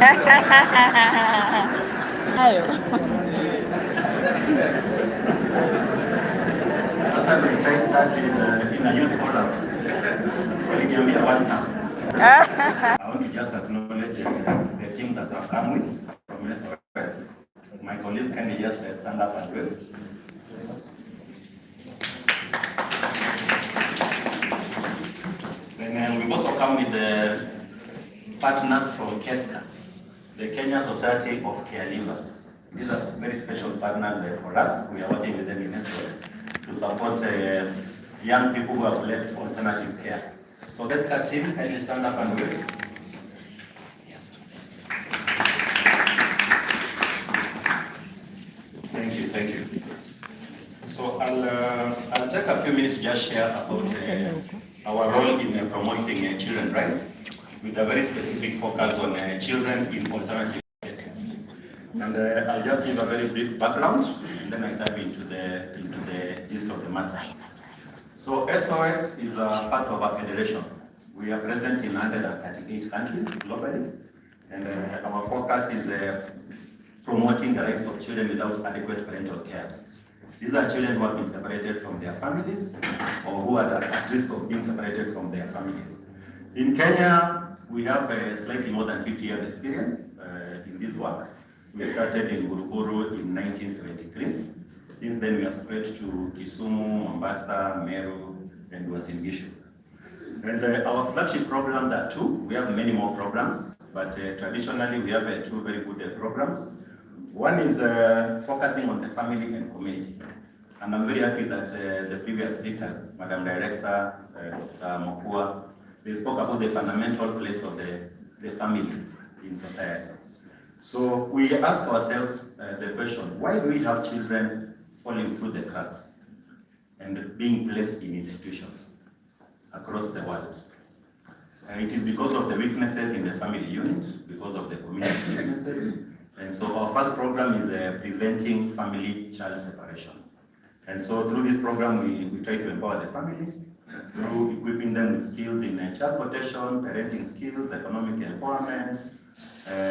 Last time I tried that in a youth forum. Walikiambia one time. I want to just acknowledge the team that I've come with from SOS. My colleagues, can you just stand up and wave? Then we've also come with the partners from KESCA, the Kenya Society of Caregivers. These are very special partners for us. We are working with them in SOS to support young people who have left alternative care. So KESCA team, can you stand up and wave? Thank you. So I'll take a few minutes to just share about our role in promoting children's rights, with a very specific focus on children in alternative settings. And I'll just give a very brief background, and then I dive into the gist of the matter. So SOS is a part of a federation. We are present in 138 countries globally, and our focus is promoting the rights of children without adequate parental care. These are children who have been separated from their families, or who are at risk of being separated from their families. In Kenya, we have slightly more than 50 years experience in this work. We started in Buruburu in 1973. Since then, we have spread to Kisumu, Mombasa, Meru, and Uasin Gishu. And our flagship programs are two. We have many more programs, but traditionally we have two very good programs. One is focusing on the family and community. And I'm very happy that the previous speakers, Madam Director, Dr. Mokua, they spoke about the fundamental place of the family in society. So we ask ourselves the question, why do we have children falling through the cracks and being placed in institutions across the world? It is because of the weaknesses in the family unit, because of the community weaknesses. And so our first program is preventing family-child separation. And so through this program, we try to empower the family through equipping them with skills in child protection, parenting skills, economic empowerment,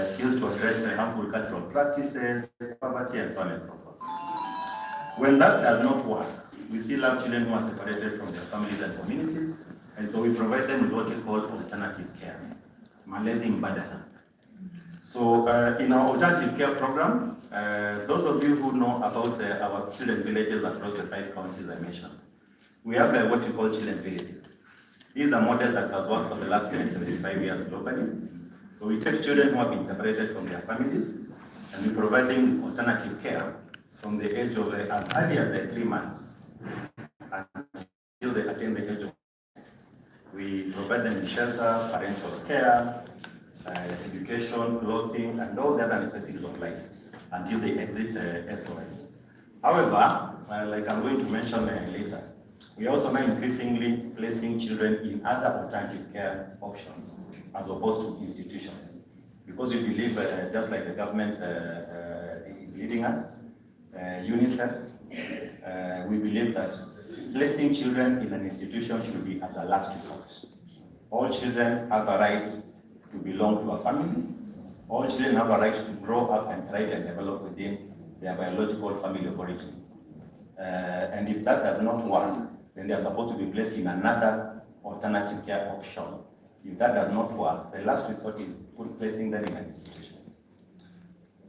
skills to address harmful cultural practices, poverty, and so on and so forth. When that does not work, we still have children who are separated from their families and communities, and so we provide them with what we call alternative care, malezi mbadala. So in our alternative care program, those of you who know about our children's villages across the 5 counties I mentioned, we have what we call children's villages. These are models that has worked for the last 75 years globally. So we take children who have been separated from their families, and we provide them with alternative care from the age of as early as 3 months until they attain the age of. We provide them with shelter, parental care, education, clothing, and all the other necessities of life until they exit SOS. However, like I'm going to mention later, we are also now increasingly placing children in other alternative care options as opposed to institutions, because we believe, just like the government is leading us, UNICEF, we believe that placing children in an institution should be as a last resort. All children have a right to belong to a family. All children have a right to grow up and thrive and develop within their biological family of origin. And if that does not work, then they are supposed to be placed in another alternative care option. If that does not work, the last resort is placing them in an institution.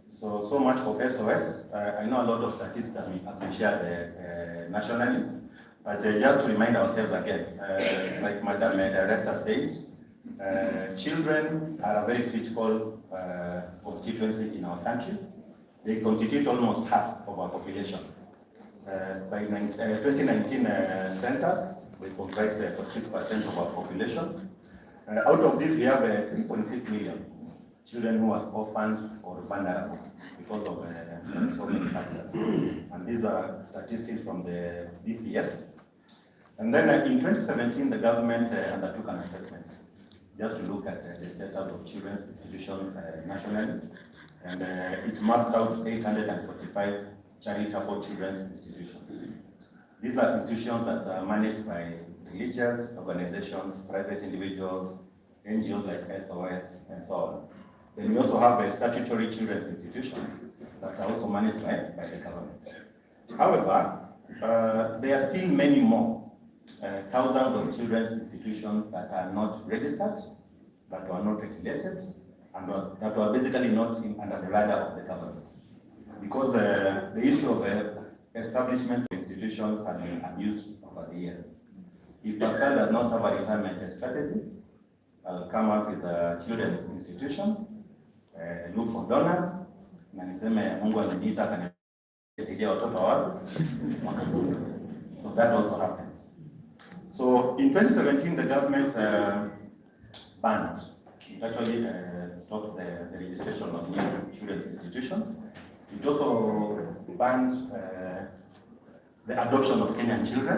So much for SOS. I know a lot of statistics that we have been shared nationally, but just to remind ourselves again, like Madam Director said, children are a very critical constituency in our country. They constitute almost half of our population. By 2019 census, they comprised 46% of our population. Out of this, we have 3.6 million children who are orphaned or vulnerable because of so many factors. And these are statistics from the DCS. And then in 2017, the government undertook an assessment just to look at the status of children's institutions nationally. And it mapped out 845 charitable children's institutions. These are institutions that are managed by religious organizations, private individuals, NGOs like SOS, and so on. Then we also have statutory children's institutions that are also managed by the government. However, there are still many more, thousands of children's institutions that are not registered, that are not regulated, and that were basically not under the radar of the government. Because the issue of establishment of institutions has been abused over the years. If Pascal does not have a retirement strategy, I'll come up with a children's institution, look for donors, na niseme Mungu ameniita akanisaidia watoto wapi wakafunga. So that also happens. So in 2017, the government banned, it actually stopped the registration of new children's institutions. It also banned the adoption of Kenyan children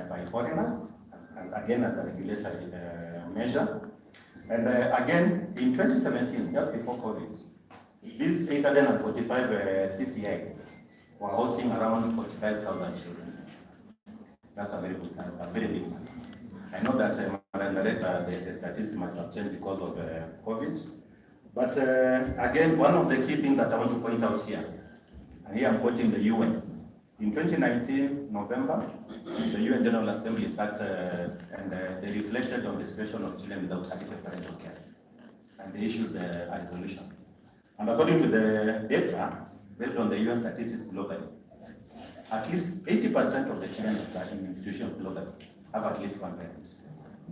by foreigners, again as a regulatory measure. And again, in 2017, just before COVID, these 845 CCIs were hosting around 45,000 children. That's a very big number. I know that the statistics must have changed because of COVID. But again, one of the key things that I want to point out here, and here I'm quoting the UN. In 2019, November, the UN General Assembly sat and they reflected on the situation of children without adequate parental care. And they issued a resolution. And according to the data, based on the UN statistics globally, at least 80% of the children that are in institutions globally have at least one parent.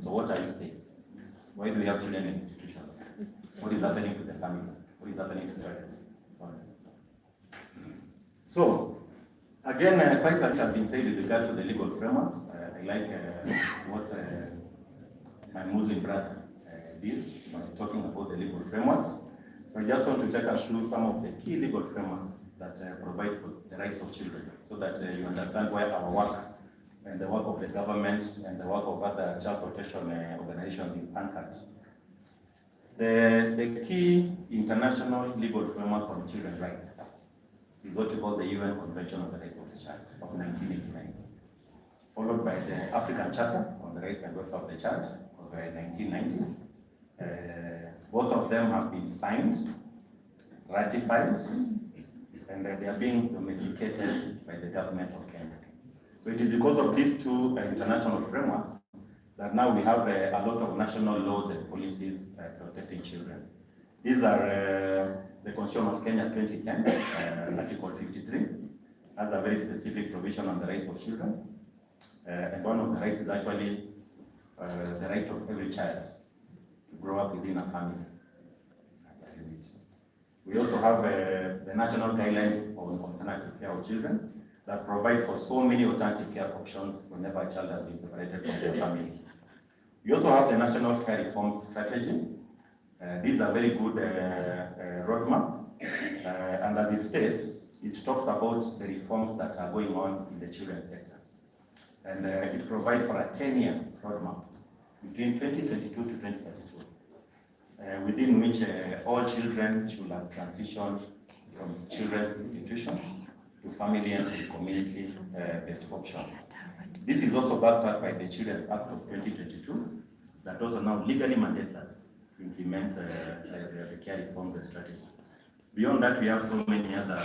So what are you saying? Why do we have children in institutions? What is happening to the family? What is happening to the parents? So on and so forth. So, again, quite a bit has been said with regard to the legal frameworks. I like what my Muslim brother did by talking about the legal frameworks. So I just want to take us through some of the key legal frameworks that provide for the rights of children, so that you understand where our work and the work of the government and the work of other child protection organizations is anchored. The key international legal framework on children's rights is what we call the UN Convention on the Rights of the Child of 1989, followed by the African Charter on the Rights and Welfare of the Child of 1990. Both of them have been signed, ratified, and they are being domesticated by the government of Kenya. So it is because of these two international frameworks that now we have a lot of national laws and policies protecting children. These are the Constitution of Kenya 2010, Article 53, has a very specific provision on the rights of children. And one of the rights is actually the right of every child to grow up within a family as a unit. We also have the national guidelines on alternative care of children that provide for so many alternative care options whenever a child has been separated from their family. We also have the National Care Reform Strategy. These are very good roadmap, and as it states, it talks about the reforms that are going on in the children's sector. And it provides for a 10-year roadmap between 2022 to 2032, within which all children should have transitioned from children's institutions to family and community-based options. This is also backed up by the Children's Act of 2022 that also now legally mandates us to implement the care reforms and strategy. Beyond that, we have so many other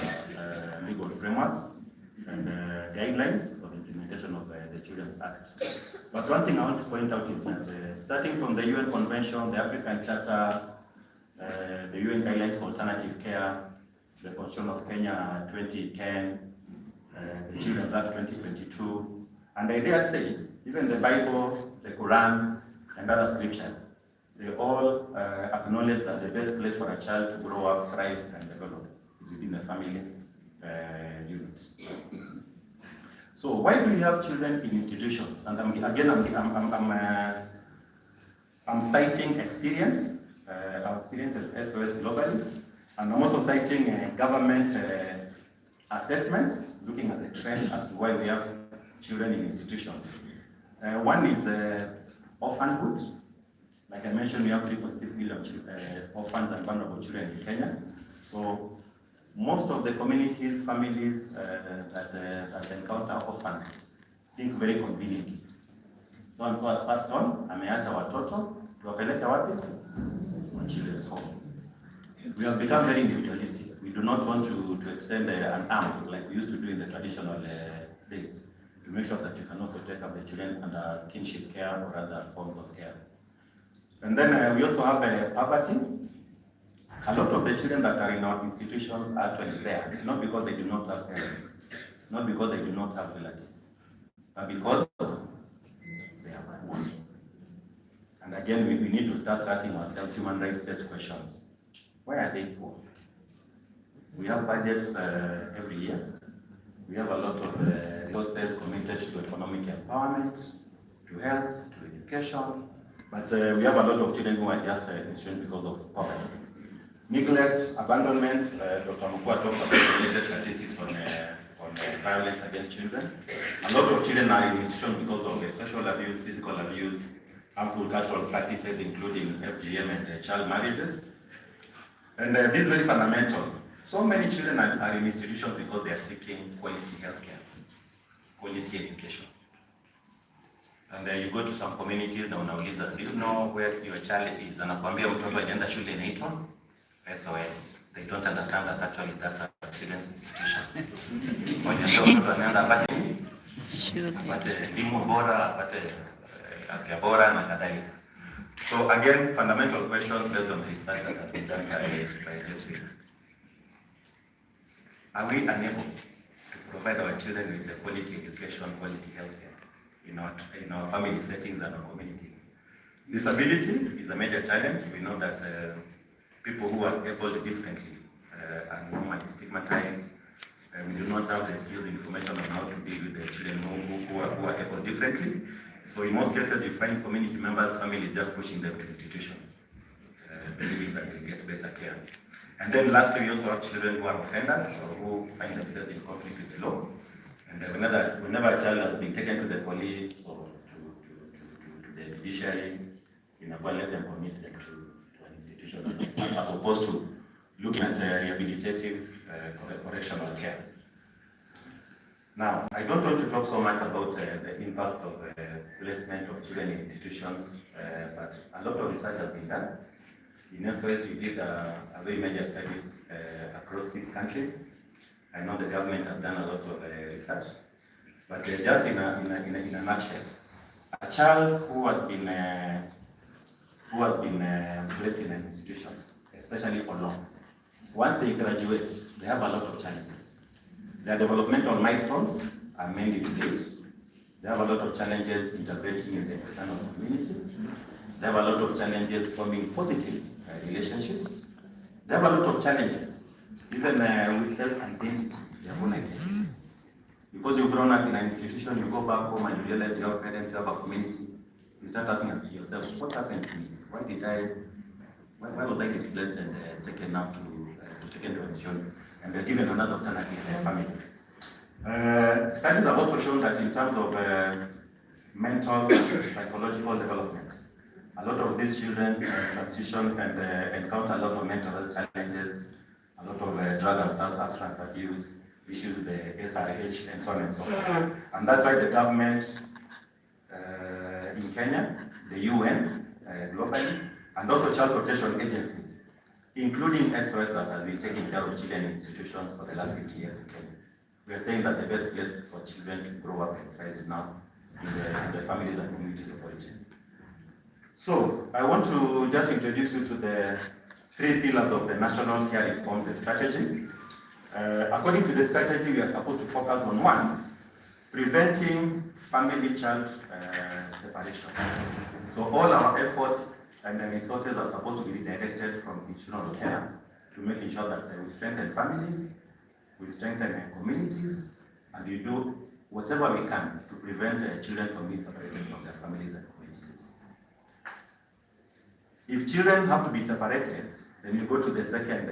legal frameworks and guidelines for the implementation of the Children's Act. But one thing I want to point out is that starting from the UN Convention, the African Charter, the UN Guidelines for Alternative Care, the Constitution of Kenya 2010, the Children's Act 2022, and I dare say, even the Bible, the Quran, and other scriptures, they all acknowledge that the best place for a child to grow up, thrive, and develop is within the family unit. So why do we have children in institutions? And I'm citing experience, our experience as SOS globally, and I'm also citing government assessments, looking at the trend as to why we have children in institutions. One is orphanhood. Like I mentioned, we have 3.6 million orphans and vulnerable children in Kenya. So most of the communities, families that encounter orphans think very conveniently. So and so has passed on, ameacha watoto, tuwapeleke wapi? Children's home. We have become very individualistic. We do not want to extend an arm like we used to do in the traditional days, to make sure that you can also take up the children under kinship care or other forms of care. And then we also have poverty. A lot of the children that are in our institutions are actually there, not because they do not have parents, not because they do not have relatives, but because they are poor. And again, we need to start asking ourselves human rights-based questions. Why are they poor? We have budgets every year. We have a lot of resources committed to economic empowerment, to health, to education, but we have a lot of children who are just consumed because of poverty. Neglect, abandonment, Dr. Mukua talked about the latest statistics on violence against children. A lot of children are in institutions because of sexual abuse, physical abuse, harmful cultural practices, including FGM and child marriages. And this is very fundamental. So many children are in institutions because they are seeking quality healthcare, quality education. And you go to some communities na unauliza, do you know where your child is? Anakuambia mtoto hajaenda shule inaitwa SOS. They don't understand that actually that's a children's institution. Wanaambia mtoto anaenda apate elimu bora, apate afya bora na kadhalika. So again, fundamental questions based on the research that has been done by Jesuits. Are we unable to provide our children with the quality education, quality healthcare in our family settings and our communities? Disability is a major challenge. We know that people who are able differently are normally stigmatized. We do not have the skills, information on how to deal with the children who are able differently. So in most cases, you find community members, families just pushing them to institutions, believing that they'll get better care. And then lastly, we also have children who are offenders or who find themselves in conflict with the law. And whenever a child has been taken to the police or to the judiciary, you know, let them commit them to an institution as opposed to looking at rehabilitative correctional care. Now, I don't want to talk so much about the impact of placement of children in institutions, but a lot of research has been done. In SOS, we did a very major study across 6 countries. I know the government has done a lot of research, but just in a nutshell, a child who has been placed in an institution, especially for long, once they graduate, they have a lot of challenges. Their developmental milestones are mainly delayed. They have a lot of challenges integrating in the external community. They have a lot of challenges forming positive relationships. They have a lot of challenges, even with self-identity, their own identity. Because you've grown up in an institution, you go back home and you realize you have parents, you have a community. You start asking yourself, what happened to me? Why was I displaced and taken up to an institution? And they're given another alternative family. Studies have also shown that in terms of mental, psychological development, a lot of these children transition and encounter a lot of mental health challenges, a lot of drug and substance abuse, issues with the SRH, and so on and so forth. And that's why the government in Kenya, the UN globally, and also child protection agencies, including SOS that has been taking care of children in institutions for the last 50 years in Kenya. We are saying that the best place for children to grow up and thrive is now in the families and communities of origin. So, I want to just introduce you to the 3 pillars of the National Care Reforms Strategy. According to the strategy, we are supposed to focus on 1, preventing family-child separation. So all our efforts and the resources are supposed to be redirected from institutional care to making sure that we strengthen families, we strengthen communities, and we do whatever we can to prevent children from being separated from their families and communities. If children have to be separated, then you go to the second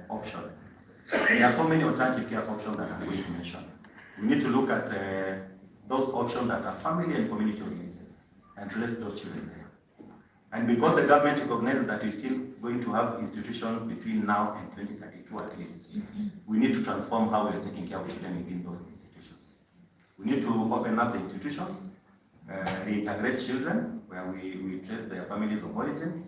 option. There are so many alternative care options that I'm going to mention. We need to look at those options that are family and community oriented and place those children there. And because the government recognizes that we're still going to have institutions between now and 2032 at least, we need to transform how we are taking care of children within those institutions. We need to open up the institutions, reintegrate children where we trace their families of origin.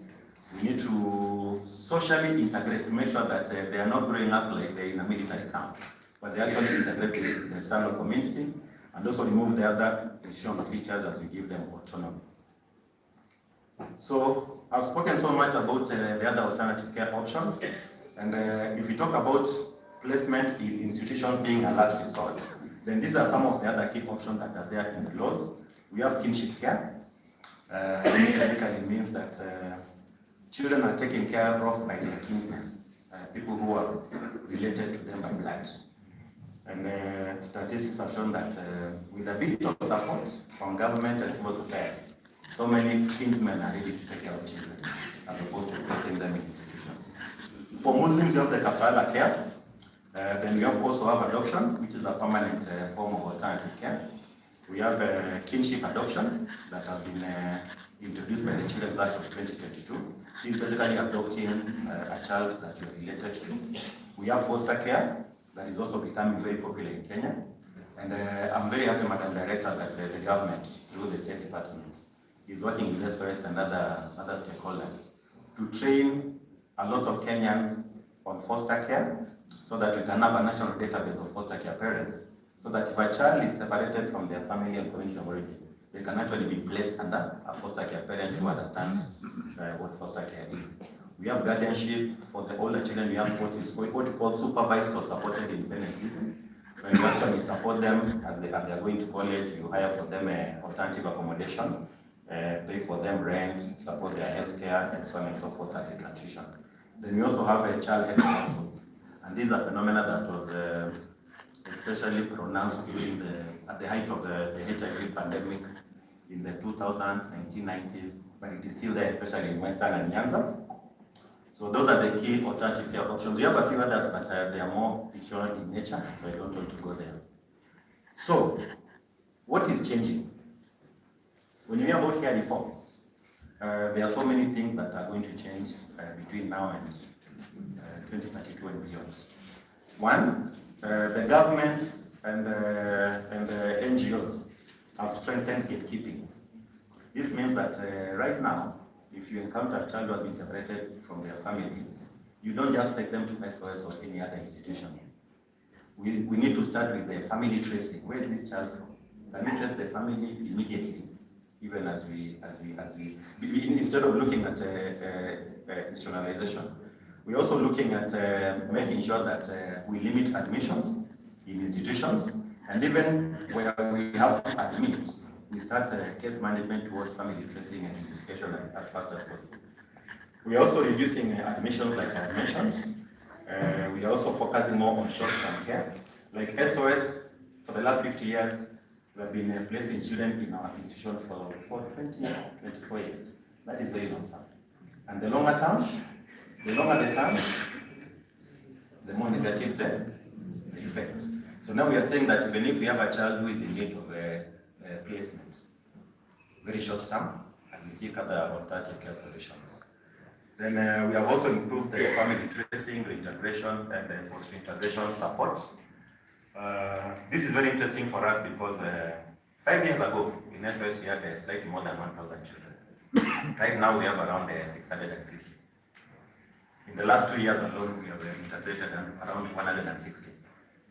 We need to socially integrate, to make sure that they are not growing up like they're in a military camp, but they actually integrate with the external community, and also remove the other institutional features as we give them autonomy. So I've spoken so much about the other alternative care options, and if we talk about placement in institutions being a last resort, then these are some of the other key options that are there in the laws. We have kinship care. This basically means that children are taken care of by their kinsmen, people who are related to them by blood. And statistics have shown that with a bit of support from government and civil society, so many kinsmen are ready to take care of children, as opposed to placing them in institutions. For Muslims, you have the kafala care. Then we also have adoption, which is a permanent form of alternative care. We have kinship adoption that have been introduced by the Children's Act of 2022. This is basically adopting a child that you're related to. We have foster care that is also becoming very popular in Kenya. And I'm very happy, Madam Director, that the government, through the State Department, is working with SOS and other stakeholders to train a lot of Kenyans on foster care, so that we can have a national database of foster care parents, so that if a child is separated from their family and community of origin, they can actually be placed under a foster care parent who understands what foster care is. We have guardianship for the older children. We have what we call supervised or supported independent living. When you actually support them as they are going to college, you hire for them alternative accommodation, pay for them rent, support their health care, and so on and so forth as they transition. Then we also have a child health household. And this is a phenomenon that was especially pronounced during at the height of the HIV pandemic in the 2000s, 1990s, but it is still there, especially in Western and Nyanza. So those are the key alternative care options. We have a few others, but they are more pictorial in nature, so I don't want to go there. So, what is changing? When you hear about care reforms, there are so many things that are going to change between now and 2032 and beyond. One, the government and the NGOs have strengthened gatekeeping. This means that right now, if you encounter a child who has been separated from their family, you don't just take them to SOS or any other institution. We need to start with the family tracing. Where is this child from? Can we trace the family immediately, even as we instead of looking at institutionalization? We're also looking at making sure that we limit admissions in institutions, and even where we have to admit, we start case management towards family tracing and investigation as fast as possible. We're also reducing admissions, like I mentioned. We are also focusing more on short-term care. Like SOS, for the last 50 years, we have been placing children in our institution for 24 years. That is very long time. And the longer the term, the more negative the effects. So now we are saying that even if we have a child who is in need of a placement, very short term, as we seek other alternative care solutions. Then we have also improved the family tracing, reintegration, and post-integration support. This is very interesting for us because 5 years ago, in SOS, we had slightly more than 1,000 children. Right now, we have around 650. In the last 2 years alone, we have integrated around 160.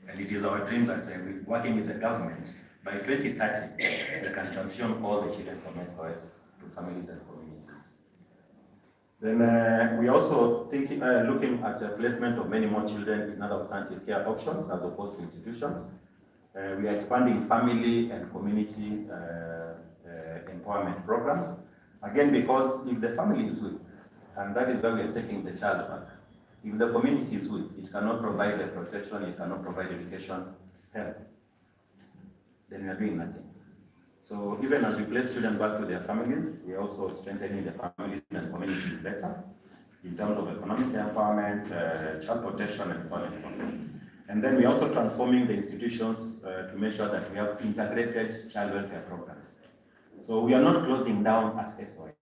And it is our dream that working with the government, by 2030, we can transition all the children from SOS to families and communities. Then we also looking at the placement of many more children in other alternative care options as opposed to institutions. We are expanding family and community empowerment programs. Again, because if the family is weak, and that is why we are taking the child back. If the community is weak, it cannot provide the protection, it cannot provide education, health, then we are doing nothing. So even as we place children back to their families, we are also strengthening the families and communities better in terms of economic empowerment, child protection, and so on and so forth. And then we are also transforming the institutions to make sure that we have integrated child welfare programs. So we are not closing down as SOS.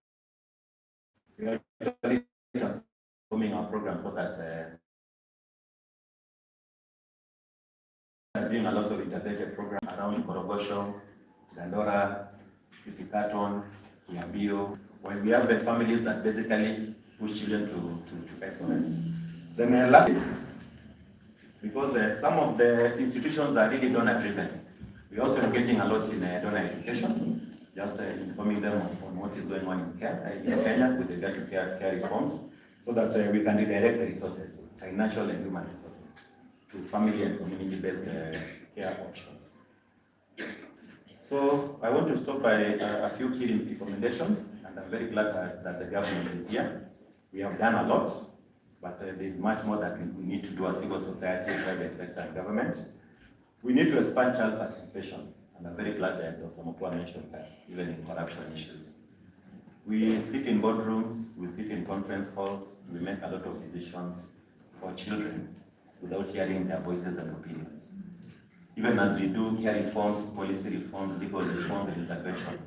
We are actually transforming our programs so that we are doing a lot of integrated programs around Korogosho, Dandora, City Carton, Kiambio, when we have the families that basically push children to excellence. Then lastly, because some of the institutions are really donor-driven, we're also engaging a lot in donor education, just informing them on what is going on in Kenya with regard to care reforms, so that we can redirect the resources, financial and human resources, to family and community-based care options. So I want to stop by a few key recommendations, and I'm very glad that the government is here. We have done a lot, but there's much more that we need to do as civil society, private sector, and government. We need to expand child participation, and I'm very glad that Dr. Mokua mentioned that, even in corruption issues. We sit in boardrooms, we sit in conference halls, we make a lot of decisions for children without hearing their voices and opinions. Even as we do care reforms, policy reforms, legal reforms, and integration,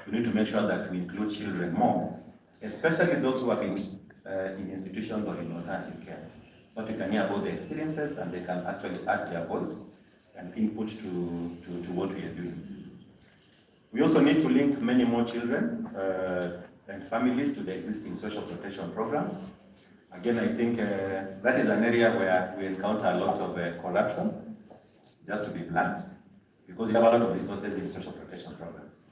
we need to make sure that we include children more, especially those who are in institutions or in alternative care, so that we can hear about their experiences and they can actually add their voice and input to what we are doing. We also need to link many more children and families to the existing social protection programs. Again, I think that is an area where we encounter a lot of corruption, just to be blunt, because we have a lot of resources in social protection programs.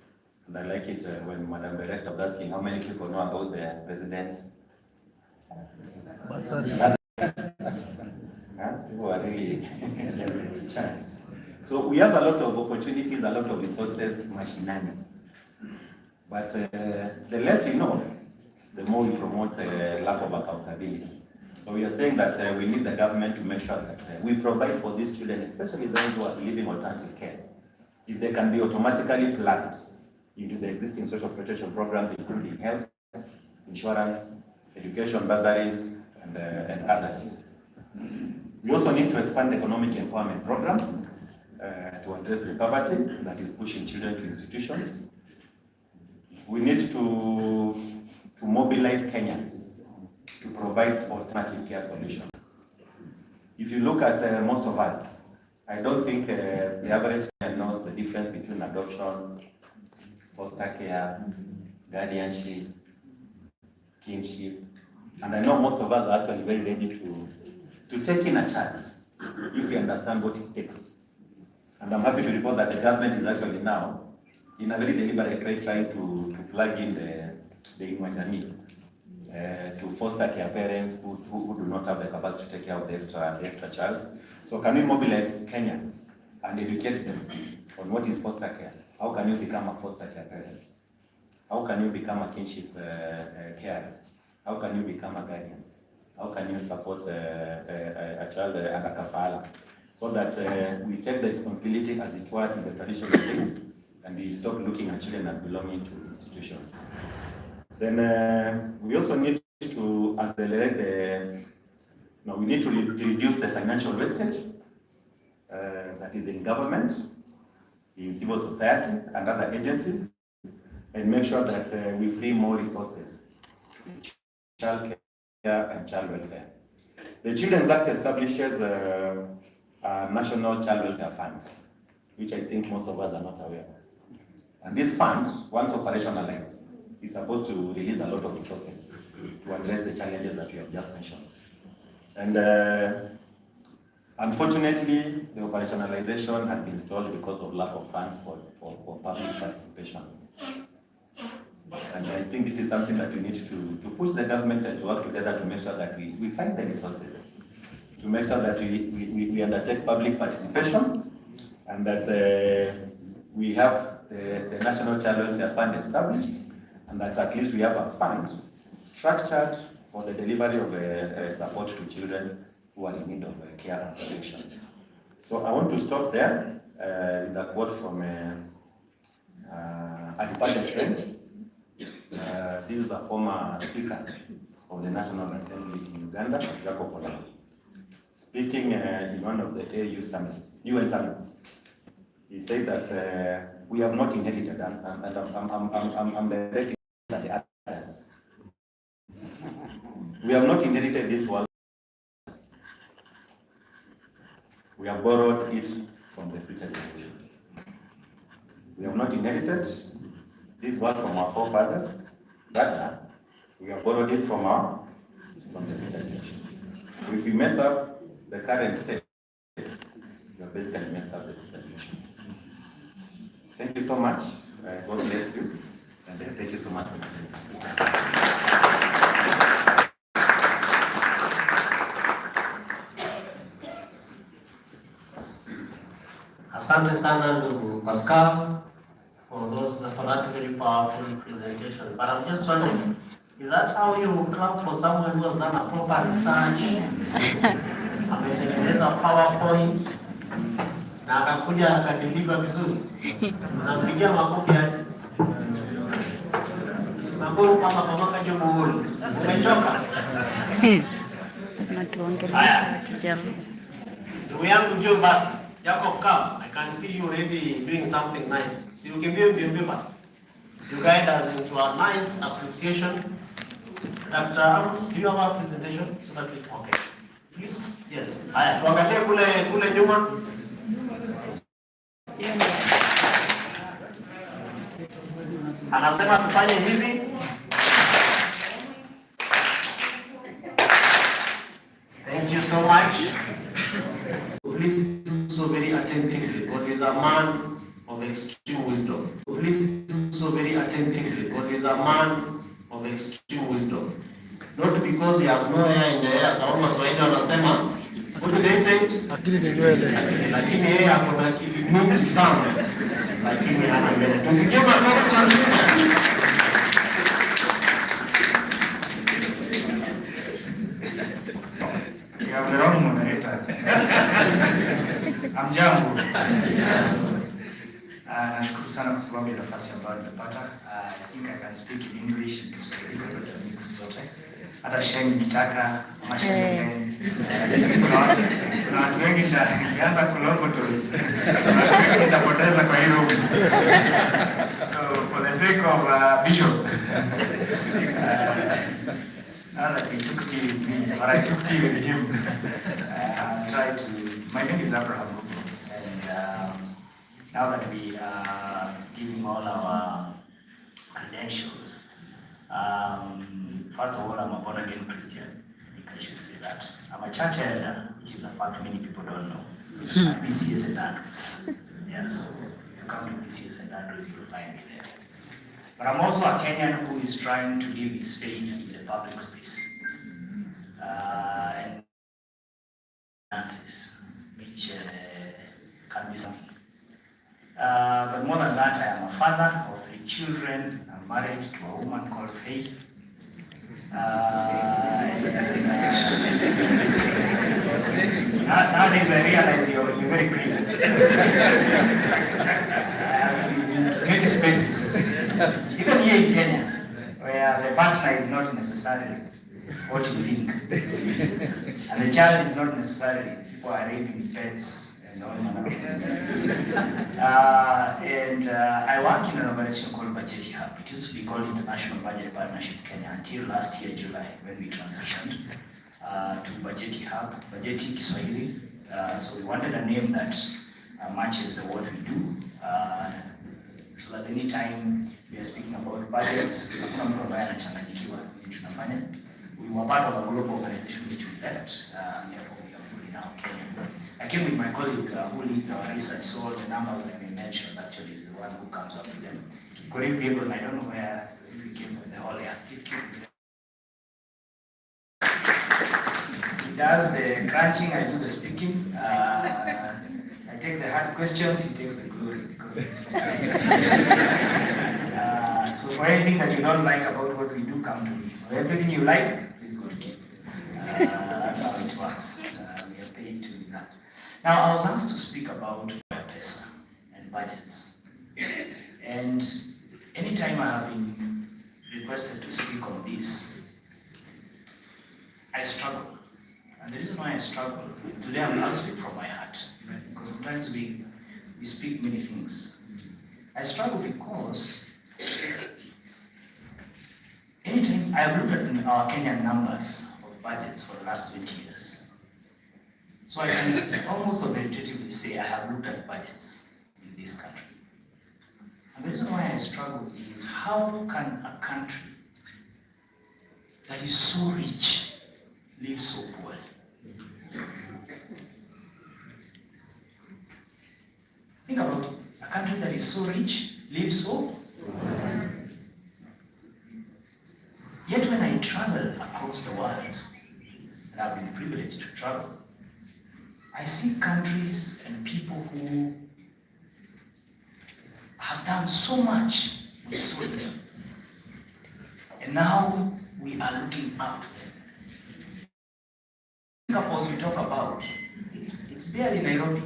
And I like it when Madam Director was asking how many people know about the residents. People are really charged. So we have a lot of opportunities, a lot of resources, machinani. But the less we know, the more we promote lack of accountability. So we are saying that we need the government to make sure that we provide for these children, especially those who are living alternative care. If they can be automatically plugged into the existing social protection programs, including health, insurance, education bursaries, and others. We also need to expand economic empowerment programs to address the poverty that is pushing children to institutions. We need to mobilize Kenyans to provide alternative care solutions. If you look at most of us, I don't think the average Kenyan knows the difference between adoption, foster care, guardianship, kinship, and I know most of us are actually very ready to take in a child if we understand what it takes. And I'm happy to report that the government is actually now, in a very deliberate way, trying to plug in the Inwatani to foster care parents who do not have the capacity to take care of the extra child. So can we mobilize Kenyans and educate them on what is foster care? How can you become a foster care parent? How can you become a kinship carer? How can you become a guardian? How can you support a child and a kafala? So that we take the responsibility as it were in the traditional ways, and we stop looking at children as belonging to institutions. Then we also need to accelerate we need to reduce the financial wastage that is in government, in civil society, and other agencies, and make sure that we free more resources to child care and child welfare. The Children's Act establishes a National Child Welfare Fund, which I think most of us are not aware of. And this fund, once operationalized, is supposed to release a lot of resources to address the challenges that we have just mentioned. And unfortunately, the operationalization has been stalled because of lack of funds for public participation. And I think this is something that we need to push the government to work together to make sure that we find the resources, to make sure that we undertake public participation, and that we have the National Child Welfare Fund established, and that at least we have a fund structured for the delivery of support to children who are in need of care and protection. So I want to stop there with a quote from a departed friend. This is a former speaker of the National Assembly in Uganda, Jacob Olamo, speaking in one of the AU summits, UN summits. He said that we have not inherited, and I'm directing at the others. We have not inherited this world. We have borrowed it from the future generations. We have not inherited this world from our forefathers, rather, we have borrowed it from our if you mess up the current state, you're basically messed up the future generations. Thank you so much. God bless you. And thank you so much for listening. Asante sana ndugu Pascal for that very powerful presentation. But I'm just wondering, is that how you clap for someone who has done a proper research? Ametengeneza PowerPoint na akakuja akadeliver vizuri. Unampigia makofi aje? Maguru kama kamaka Jamhuri. Umechoka? Natuongelesha kijamii. Simu yangu njoo basi. Jacob, come. I can see you already doing something nice. So you can be basi. You guide us into a nice appreciation. Dr. Amos, do you have a presentation so that we can? Okay. Please. Yes. Haya, tuangalie kule nyuma. Anasema tufanye hivi. Thank you so much. Please do so very attentively because he's a man of extreme wisdom. Please do so very attentively because he's a man of extreme wisdom. Not because he has no hair in the hair. Sababu Waswahili wanasema, what do they say? Akili ni nywele. Lakini yeye akona akili mingi sana. Lakini hana nywele. Tupigie makofi mazuri. Wrong moderator. Amjambo. Nashukuru sana kwa sababu ya nafasi ambayo nimepata. I think I can speak in English, Kiswahili, kwa hiyo mix zote. Hata Sheng nikitaka mashine. Kuna watu wengi nikianza kulobotos. Nitapoteza kwa hilo. So for the sake of Bishop. Now that he took tea with me, or I took tea with him, I'll try to. My name is Abraham, and now that we are giving all our credentials, first of all, I'm a born-again Christian. I think I should say that. I'm a church elder, which is a fact many people don't know. PCS and Andrews. Yeah, so if you come to PCS and Andrews, you'll find me there. But I'm also a Kenyan who is trying to live his faith in the public space. And dances, which can be something. But more than that, I am a father of 3 children. I'm married to a woman called Faith. Nowadays I realize you're very clean. Many spaces. Even here in Kenya, where the partner is not necessarily what you think, and the child is not necessarily people are raising pets and all manner of things. I work in an organization called Budget Hub. It used to be called International Budget Partnership Kenya until last year, July, when we transitioned to Budget Hub, Budget Kiswahili. So we wanted a name that matches what we do. So that anytime we are speaking about budgets, hakuna mtu ambaye anachanganyikiwa nini tunafanya. We were part of a global organization which we left, and therefore we are fully now Kenyan. I came with my colleague who leads our research, so all the numbers that we mentioned actually is the one who comes up to them. Could be able, I don't know where we came with the whole air. He does the crunching, I do the speaking. I take the hard questions, he takes the glory. So for anything that you don't like about what we do, come to me. For everything you like, please go to me. That's how it works. We are paid to do that. Now, I was asked to speak about pesa and budgets. And anytime I have been requested to speak on this, I struggle. And the reason why I struggle, today I'll speak from my heart. Right? Because sometimes we speak many things. I struggle because anytime I've looked at our Kenyan numbers of budgets for the last 20 years. So I can almost authoritatively say I have looked at budgets in this country. And the reason why I struggle is how can a country that is so rich live so poorly? that is so rich lives so. Yet when I travel across the world, and I've been privileged to travel, I see countries and people who have done so much with so little. And now we are looking up to them. Singapore we talk about, it's barely Nairobi,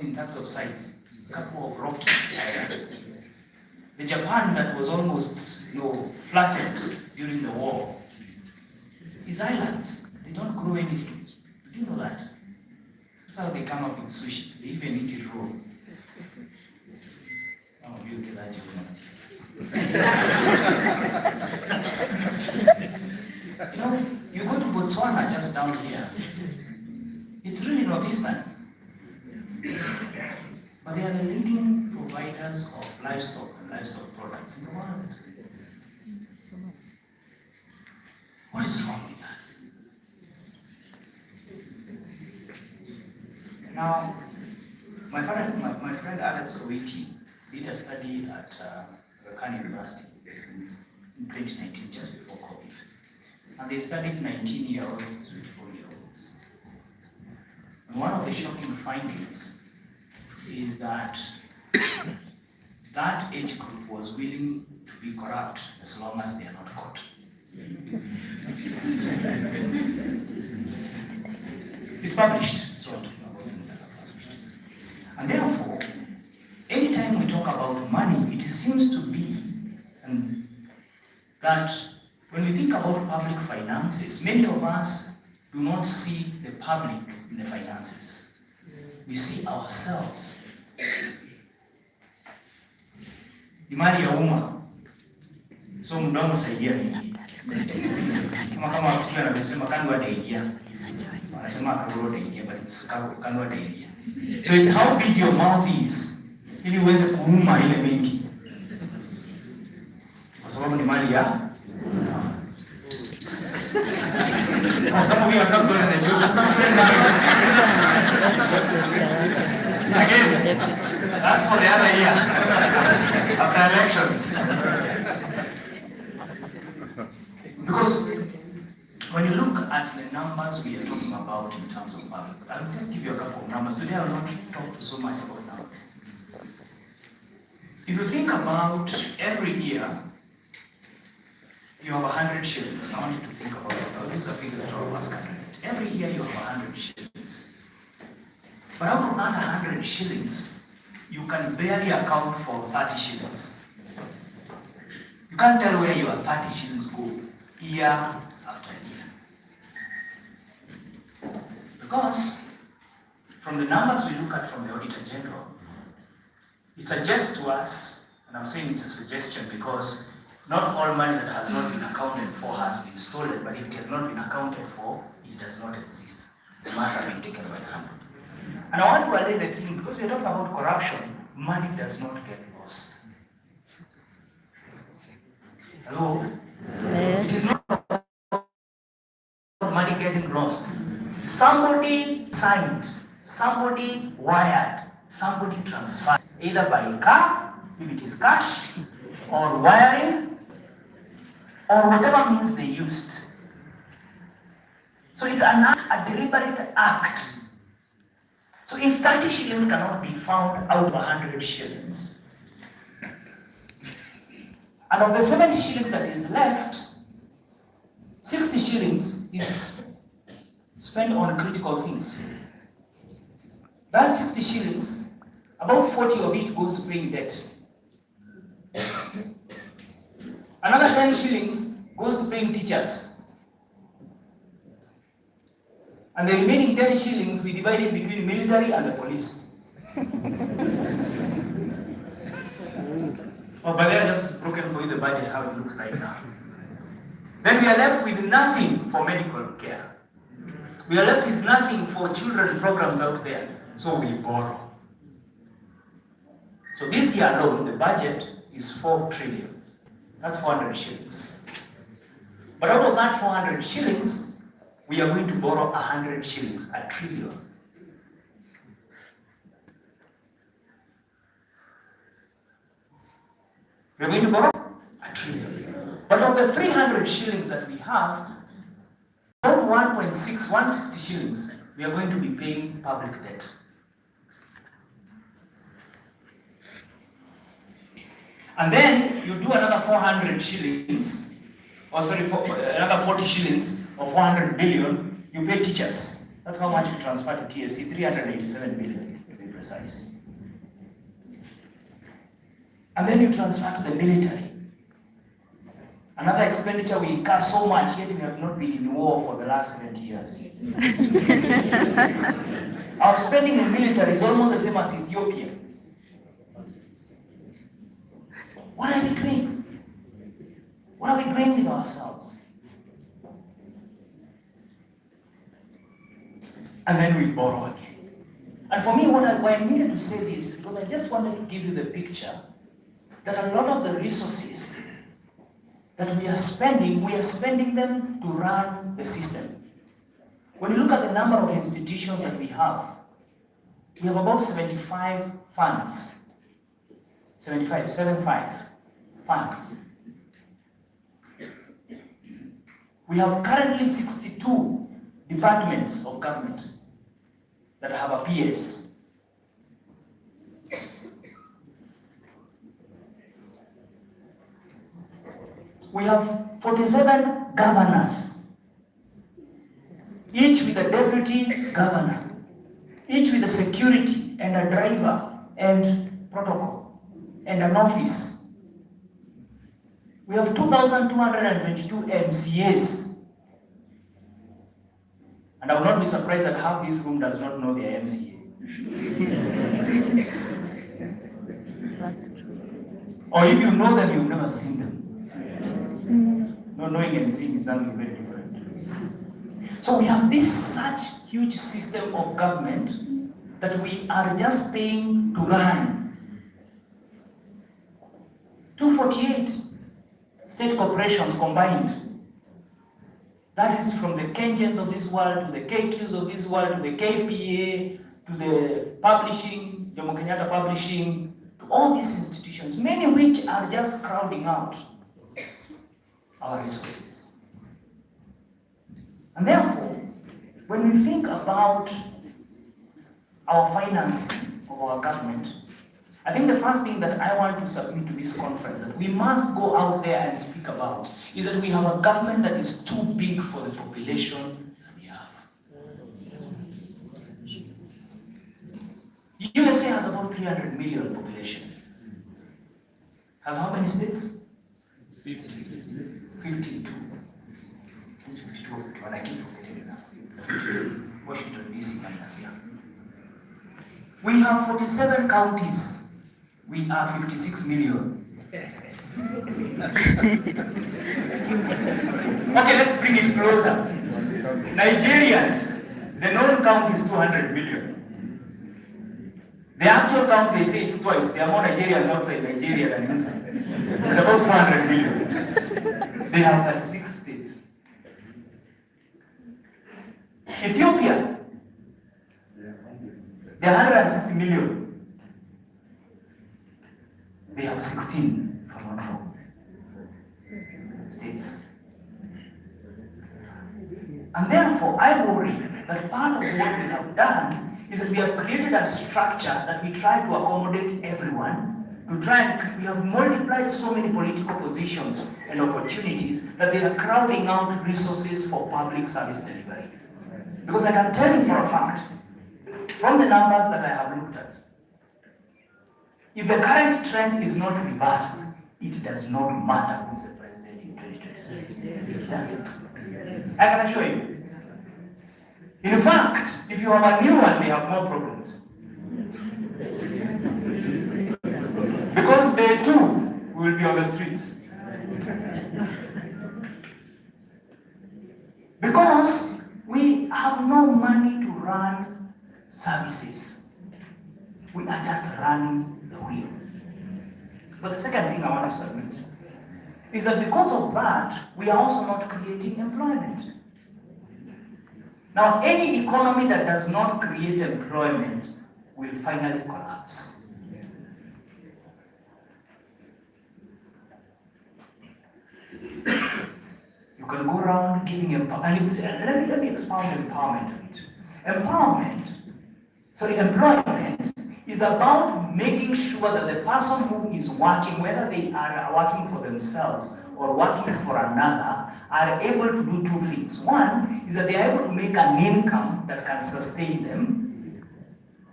in terms of size. It's a couple of rocky islands. The Japan that was almost flattened during the war is islands. They don't grow anything. Do you know that? That's how they come up with sushi. They even eat it raw. Oh, you get that next year. You go to Botswana just down here. It's really northeastern. But they are the leading providers of livestock and livestock products in the world. What is wrong with us? Now, my friend Alex Owiti did a study at Khan University in 2019, just before COVID. And they studied 19-year-olds to 24-year-olds. And one of the shocking findings is that that age group was willing to be corrupt as long as they are not caught. It's published, so and therefore, anytime we talk about money, it seems to be that when we think about public finances, many of us do not see the public in the finances. We see ourselves. Ni mali ya umma. So mdomo saidia nini? Kama mtu anasema kanwa daidia. Anasema kanwa daidia, but it's kanwa daidia. So it's how big your mouth is ili uweze kuuma ile mengi. Kwa sababu ni mali ya some of you are not good at the joke. Again, that's for the other year after elections. Because when you look at the numbers we are talking about in terms of public, I'll just give you a couple of numbers. Today I will not talk so much about numbers. If you think about every year, you have 100 shillings. I want you to think about it. I'll use a figure that all of us can relate. Every year you have 100 shillings. But out of that 100 shillings, you can barely account for 30 shillings. You can't tell where your 30 shillings go year after year. Because from the numbers we look at from the Auditor General, it suggests to us, and I'm saying it's a suggestion because not all money that has not been accounted for has been stolen, but if it has not been accounted for, it does not exist. It must have been taken by someone. And I want to allay the thing, because we are talking about corruption, money does not get lost. Hello? It is not about money getting lost. Somebody signed, somebody wired, somebody transferred, either by car, if it is cash, or wiring, or whatever means they used. So it's a deliberate act. So if 30 shillings cannot be found out of 100 shillings, and of the 70 shillings that is left, 60 shillings is spent on critical things. That 60 shillings, about 40 of it goes to paying debt. Another 10 shillings goes to paying teachers. And the remaining 10 shillings we divide it between military and the police. Oh, but then I've just broken for you the budget, how it looks like now. Then we are left with nothing for medical care. We are left with nothing for children programs out there. So we borrow. So this year alone, the budget is 4 trillion. That's 400 shillings. But out of that 400 shillings, we are going to borrow 100 shillings, 1 trillion. We're going to borrow 1 trillion. But of the 300 shillings that we have, about 160 shillings, we are going to be paying public debt. And then you do another 400 shillings, another 40 shillings or 400 billion, you pay teachers. That's how much we transfer to TSC, 387 billion to be precise. And then you transfer to the military. Another expenditure we incur so much, yet we have not been in war for the last 70 years. Our spending in military is almost the same as Ethiopia. What are we doing? What are we doing with ourselves? And then we borrow again. And for me, why I needed to say this is because I just wanted to give you the picture that a lot of the resources that we are spending them to run the system. When you look at the number of institutions that we have about 75 funds. 75 funds. We have currently 62 departments of government that have a PS. We have 47 governors, each with a deputy governor, each with a security and a driver and protocol and an office. We have 2,222 MCAs. And I will not be surprised that half this room does not know their MCA. That's true. Or if you know them, you've never seen them. No, knowing and seeing is something very different. So we have this such huge system of government that we are just paying to run. 248 state corporations combined. That is from the Kengens of this world, to the KQs of this world, to the KPA, to the publishing, Jomo Kenyatta Publishing, to all these institutions, many which are just crowding out our resources. And therefore, when we think about our financing of our government, I think the first thing that I want to submit to this conference that we must go out there and speak about is that we have a government that is too big for the population that we have. The USA has about 300 million population. Has how many states? 52. It's 52, but I keep forgetting enough. Washington DC minus here. We have 47 counties. We are 56 million. Okay, let's bring it closer. Nigerians, the known count is 200 million. The actual count, they say it's twice. There are more Nigerians outside Nigeria than inside. It's about 400 million. They have 36 states. Ethiopia, they are 160 million. They have 16, if I'm not wrong, states. And therefore, I worry that part of what we have done is that we have created a structure that we try to accommodate everyone. We have multiplied so many political positions and opportunities that they are crowding out resources for public service delivery. Because I can tell you for a fact, from the numbers that I have looked at, if the current trend is not reversed, it does not matter who is the president in 2027. It doesn't. I can assure you. In fact, if you have a new one, they have more problems. Because they too will be on the streets. Because we have no money to run services. We are just running the wheel. But the second thing I want to submit is that because of that, we are also not creating employment. Now, any economy that does not create employment will finally collapse. giving empowerment. Let me expound empowerment a bit. Employment is about making sure that the person who is working, whether they are working for themselves or working for another, are able to do two things. One is that they are able to make an income that can sustain them,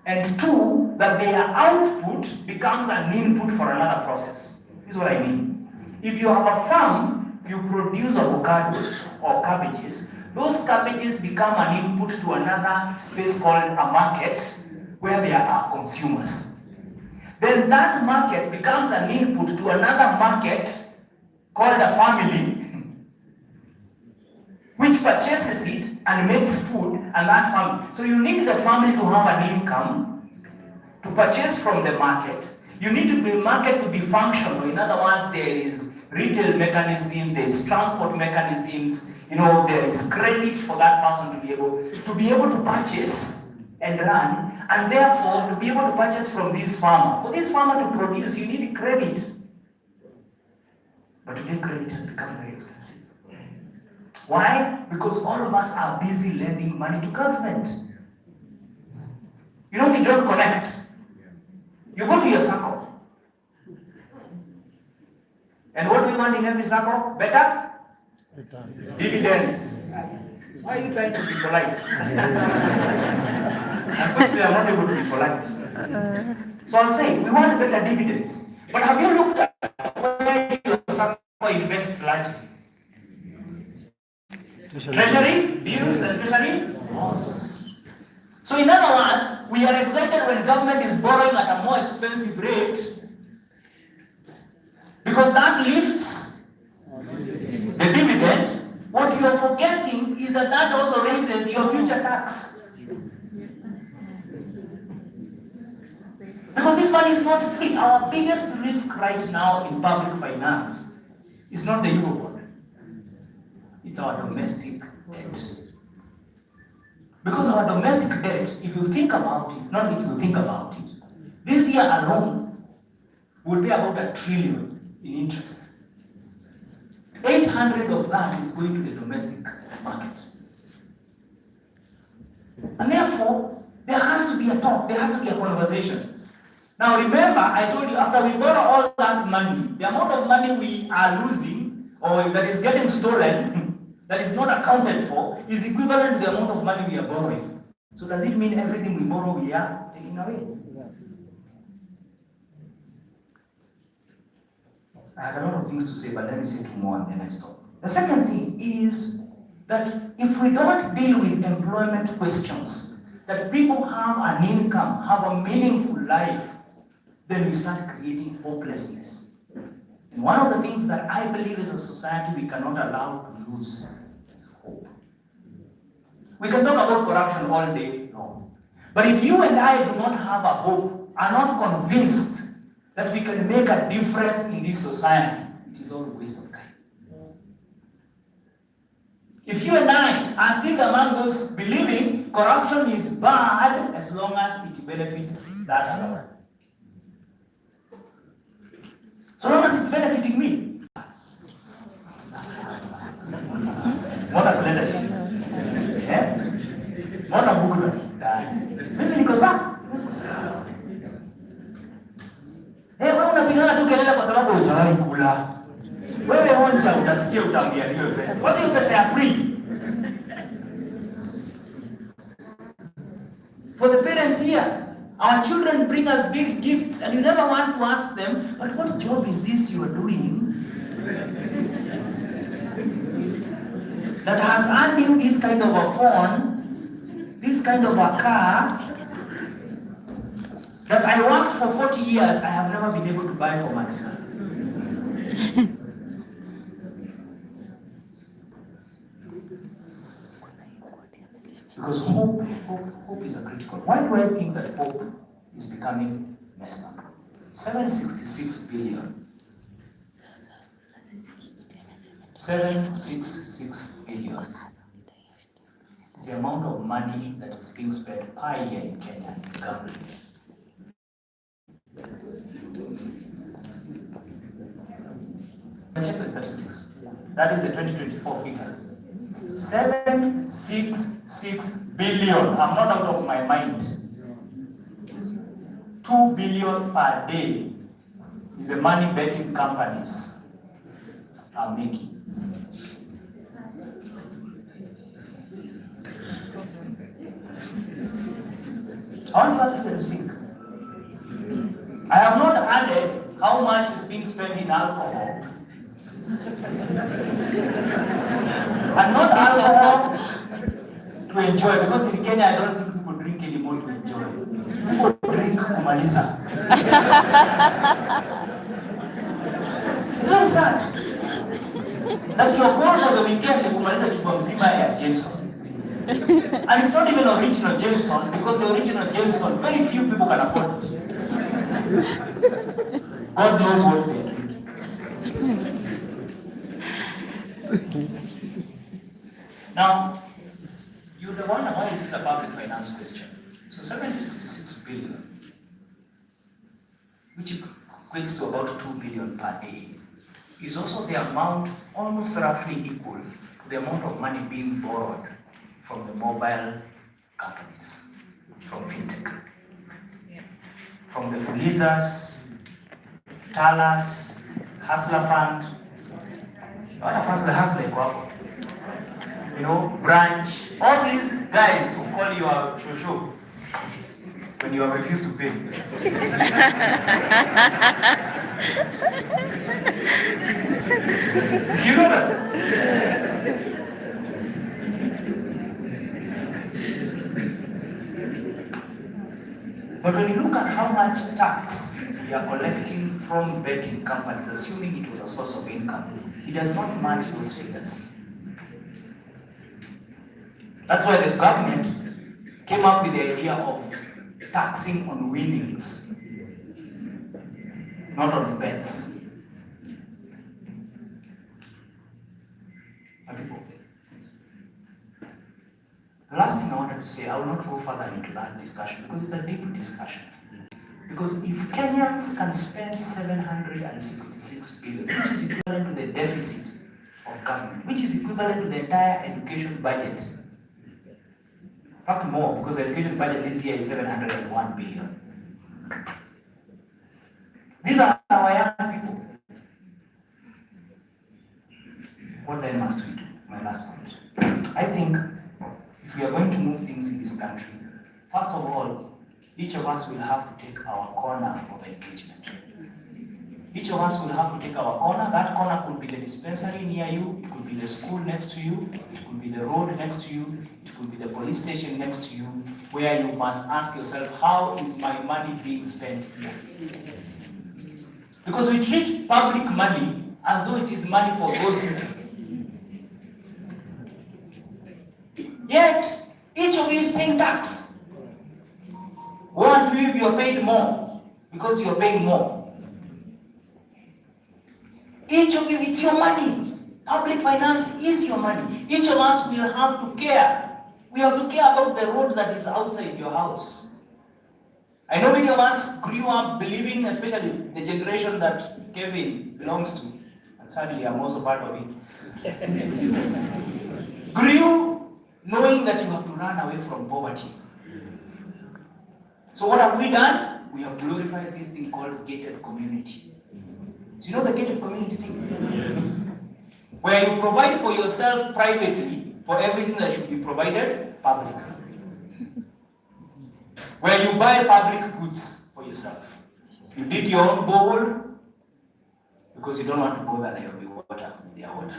and two, that their output becomes an input for another process. This is what I mean. If you have a farm, you produce avocados or cabbages, those cabbages become an input to another space called a market, where there are consumers. Then that market becomes an input to another market called a family, which purchases it and makes food, and that family. So you need the family to have an income to purchase from the market. You need the market to be functional. In other words, there is retail mechanisms, there is transport mechanisms, there is credit for that person to be able to purchase and run, and therefore to be able to purchase from this farmer. For this farmer to produce, you need credit. But today credit has become very expensive. Why? Because all of us are busy lending money to government. We don't connect. You go to your circle. And what do you want in every circle? Better? Dividends. Why are you trying to be polite? Unfortunately, I'm not able to be polite. So I'm saying, we want better dividends. But have you looked at where your circle invests largely? Treasury, bills, and treasury bonds. So in other words, we are excited when government is borrowing at a more expensive rate, because that lifts the dividend. What you are forgetting is that also raises your future tax. Because this money is not free. Our biggest risk right now in public finance is not the Eurobond. It's our domestic debt. Because our domestic debt, if you think about it, this year alone will be about $1 trillion in interest. 800 of that is going to the domestic market. And therefore, there has to be a talk, there has to be a conversation. Now remember, I told you, after we borrow all that money, the amount of money we are losing, or that is getting stolen, that is not accounted for, is equivalent to the amount of money we are borrowing. So does it mean everything we borrow we are taking away? I had a lot of things to say, but let me say two more and then I stop. The second thing is that if we don't deal with employment questions, that people have an income, have a meaningful life, then we start creating hopelessness. And one of the things that I believe as a society we cannot allow to lose is hope. We can talk about corruption all day long, but if you and I do not have a hope, are not convinced that we can make a difference in this society, it is all a waste of time. If you and I are still among those believing corruption is bad as long as it benefits that alone. So long as it's benefiting me. Mbona kuleta shida? Mbona bukura? Mimi niko sawa. Wewe unapigana tu kelele kwa sababu hujawahi kula. Wewe onja utasikia utaambia hiyo pesa. What's hiyo pesa ya free? For the parents here, our children bring us big gifts and you never want to ask them, but what job is this you are doing that has earned you this kind of a phone, this kind of a car, that I worked for 40 years, I have never been able to buy for myself. Because hope is a critical. Why do I think that hope is becoming messed up? 766 billion. 766 billion is the amount of money that is being spent per year in Kenya in gambling. Check the statistics. That is the 2024 figure. 766 billion. I'm not out of my mind. 2 billion per day is the money betting companies are making. I want you to think. I have not added how much is being spent in alcohol. And not alcohol to enjoy, because in Kenya I don't think people drink anymore to enjoy. People drink kumaliza. It's very sad that your goal for the weekend is kumaliza chupa mzima ya Jameson. And it's not even original Jameson, because the original Jameson, very few people can afford it. God knows what they are doing. Now, you wonder, why is this a public finance question? So 766 billion, which equates to about 2 billion per day, is also the amount, almost roughly equal to the amount of money being borrowed from the mobile companies, from fintech, from the Fulizas, Talas, Hustler Fund. What a hustler, you know, Branch, all these guys who call you a shosho when you have refused to pay. Do you know that? But when you look at how much tax we are collecting from betting companies, assuming it was a source of income, it does not match those figures. That's why the government came up with the idea of taxing on winnings, not on bets. The last thing I wanted to say, I will not go further into that discussion because it's a deep discussion. Because if Kenyans can spend 766 billion, which is equivalent to the deficit of government, which is equivalent to the entire education budget, in fact more, because the education budget this year is 701 billion. These are our young people. What then must we do? My last point. I think if we are going to move things in this country, first of all, each of us will have to take our corner of engagement. Each of us will have to take our corner. That corner could be the dispensary near you, it could be the school next to you, it could be the road next to you, it could be the police station next to you, where you must ask yourself, how is my money being spent here? Because we treat public money as though it is money for those people. Yet, each of you is paying tax. One to you, you're paid more because you're paying more. Each of you, it's your money. Public finance is your money. Each of us will have to care. We have to care about the road that is outside your house. I know many of us grew up believing, especially the generation that Kevin belongs to, and sadly I'm also part of it, grew knowing that you have to run away from poverty. So what have we done? We have glorified this thing called gated community. So you know the gated community thing? Where you provide for yourself privately for everything that should be provided publicly. Where you buy public goods for yourself. You dig your own bowl because you don't want to bother Nairobi water with their water.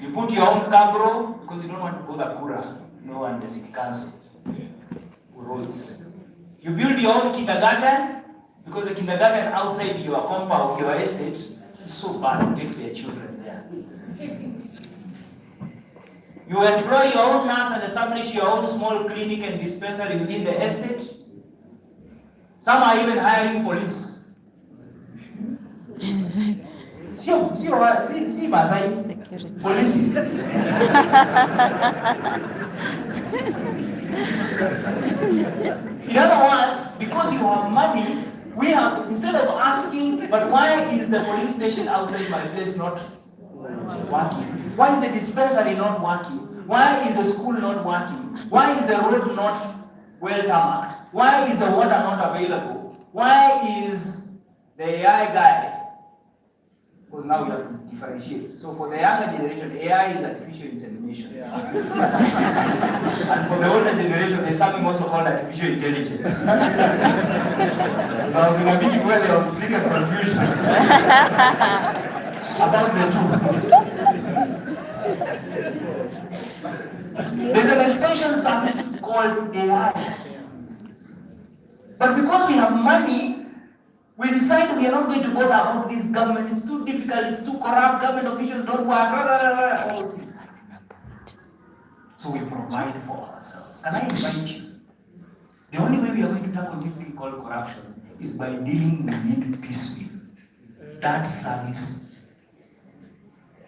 You put your own cabro because you don't want to bother Kura, no one the city council, roads. You build your own kindergarten because the kindergarten outside your compound, your estate, is so bad, it takes their children there. You employ your own nurse and establish your own small clinic and dispensary within the estate. Some are even hiring police. See, Masai, police. In other words, because you have money, we have, instead of asking, but why is the police station outside my place not working? Why is the dispensary not working? Why is the school not working? Why is the road not well tarmacked? Why is the water not available? Why is the AI guy? Because now we have to differentiate. So for the younger generation, AI is artificial insemination. Yeah. And for the older generation, there's something also called artificial intelligence. So I was in a meeting where there was serious confusion about the two. There's an extension service called AI. But because we have money, we decide we are not going to bother about this government. It's too difficult, it's too corrupt, government officials don't work, all those things. So we provide for ourselves. And I invite you, the only way we are going to tackle this thing called corruption is by dealing with it peacefully. That service.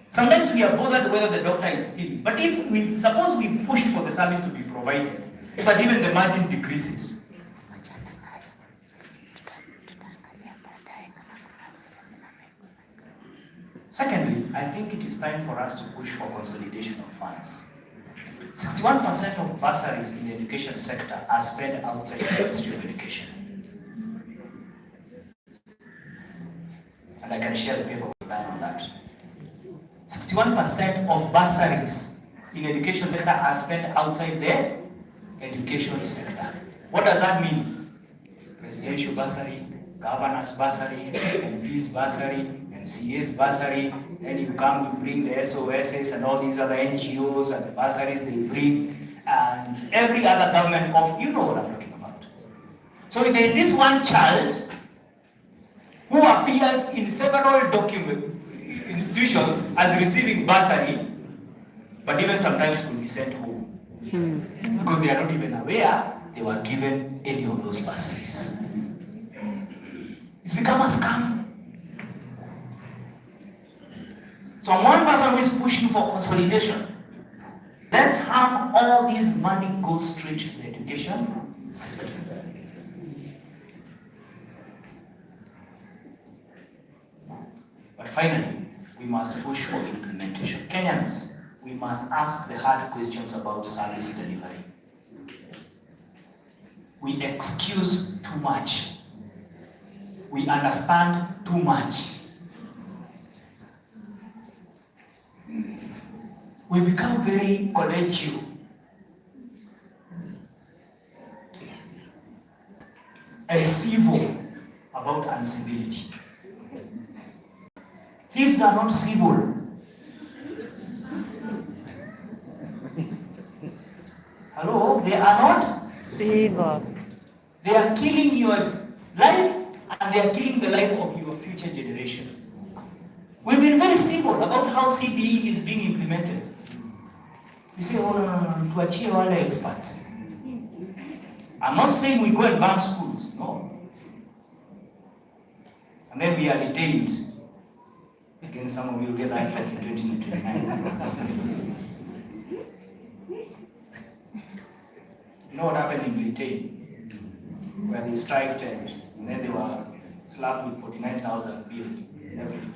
Sometimes we are bothered whether the doctor is stealing. But if we suppose we push for the service to be provided, but even the margin decreases. Secondly, I think it is time for us to push for consolidation of funds. 61% of bursaries in the education sector are spent outside the Ministry of Education. And I can share the paper with them on that. 61% of bursaries in education sector are spent outside the education sector. What does that mean? Presidential bursary, governor's bursary, MP's bursary, MCA's bursary, then you come, you bring the SOSs and all these other NGOs and the bursaries they bring, and every other government of, you know what I'm talking about. So there is this one child who appears in several institutions as receiving bursary, but even sometimes could be sent home. Because they are not even aware they were given any of those bursaries. It's become a scam. So one person who is pushing for consolidation, let's have all this money go straight to the education sector. But finally, we must push for implementation. Kenyans, we must ask the hard questions about service delivery. We excuse too much. We understand too much. We become very collegial. And civil about uncivility. Thieves are not civil. Hello? They are not civil. They are killing your life and they are killing the life of your future generation. We've been very civil about how CBE is being implemented. We say, oh, no, to achieve all the experts. I'm not saying we go and ban schools, no. And then we are detained. Again, some of you will get that like in 2029. You know what happened in Britain? Where they striked and then they were slapped with 49,000 bill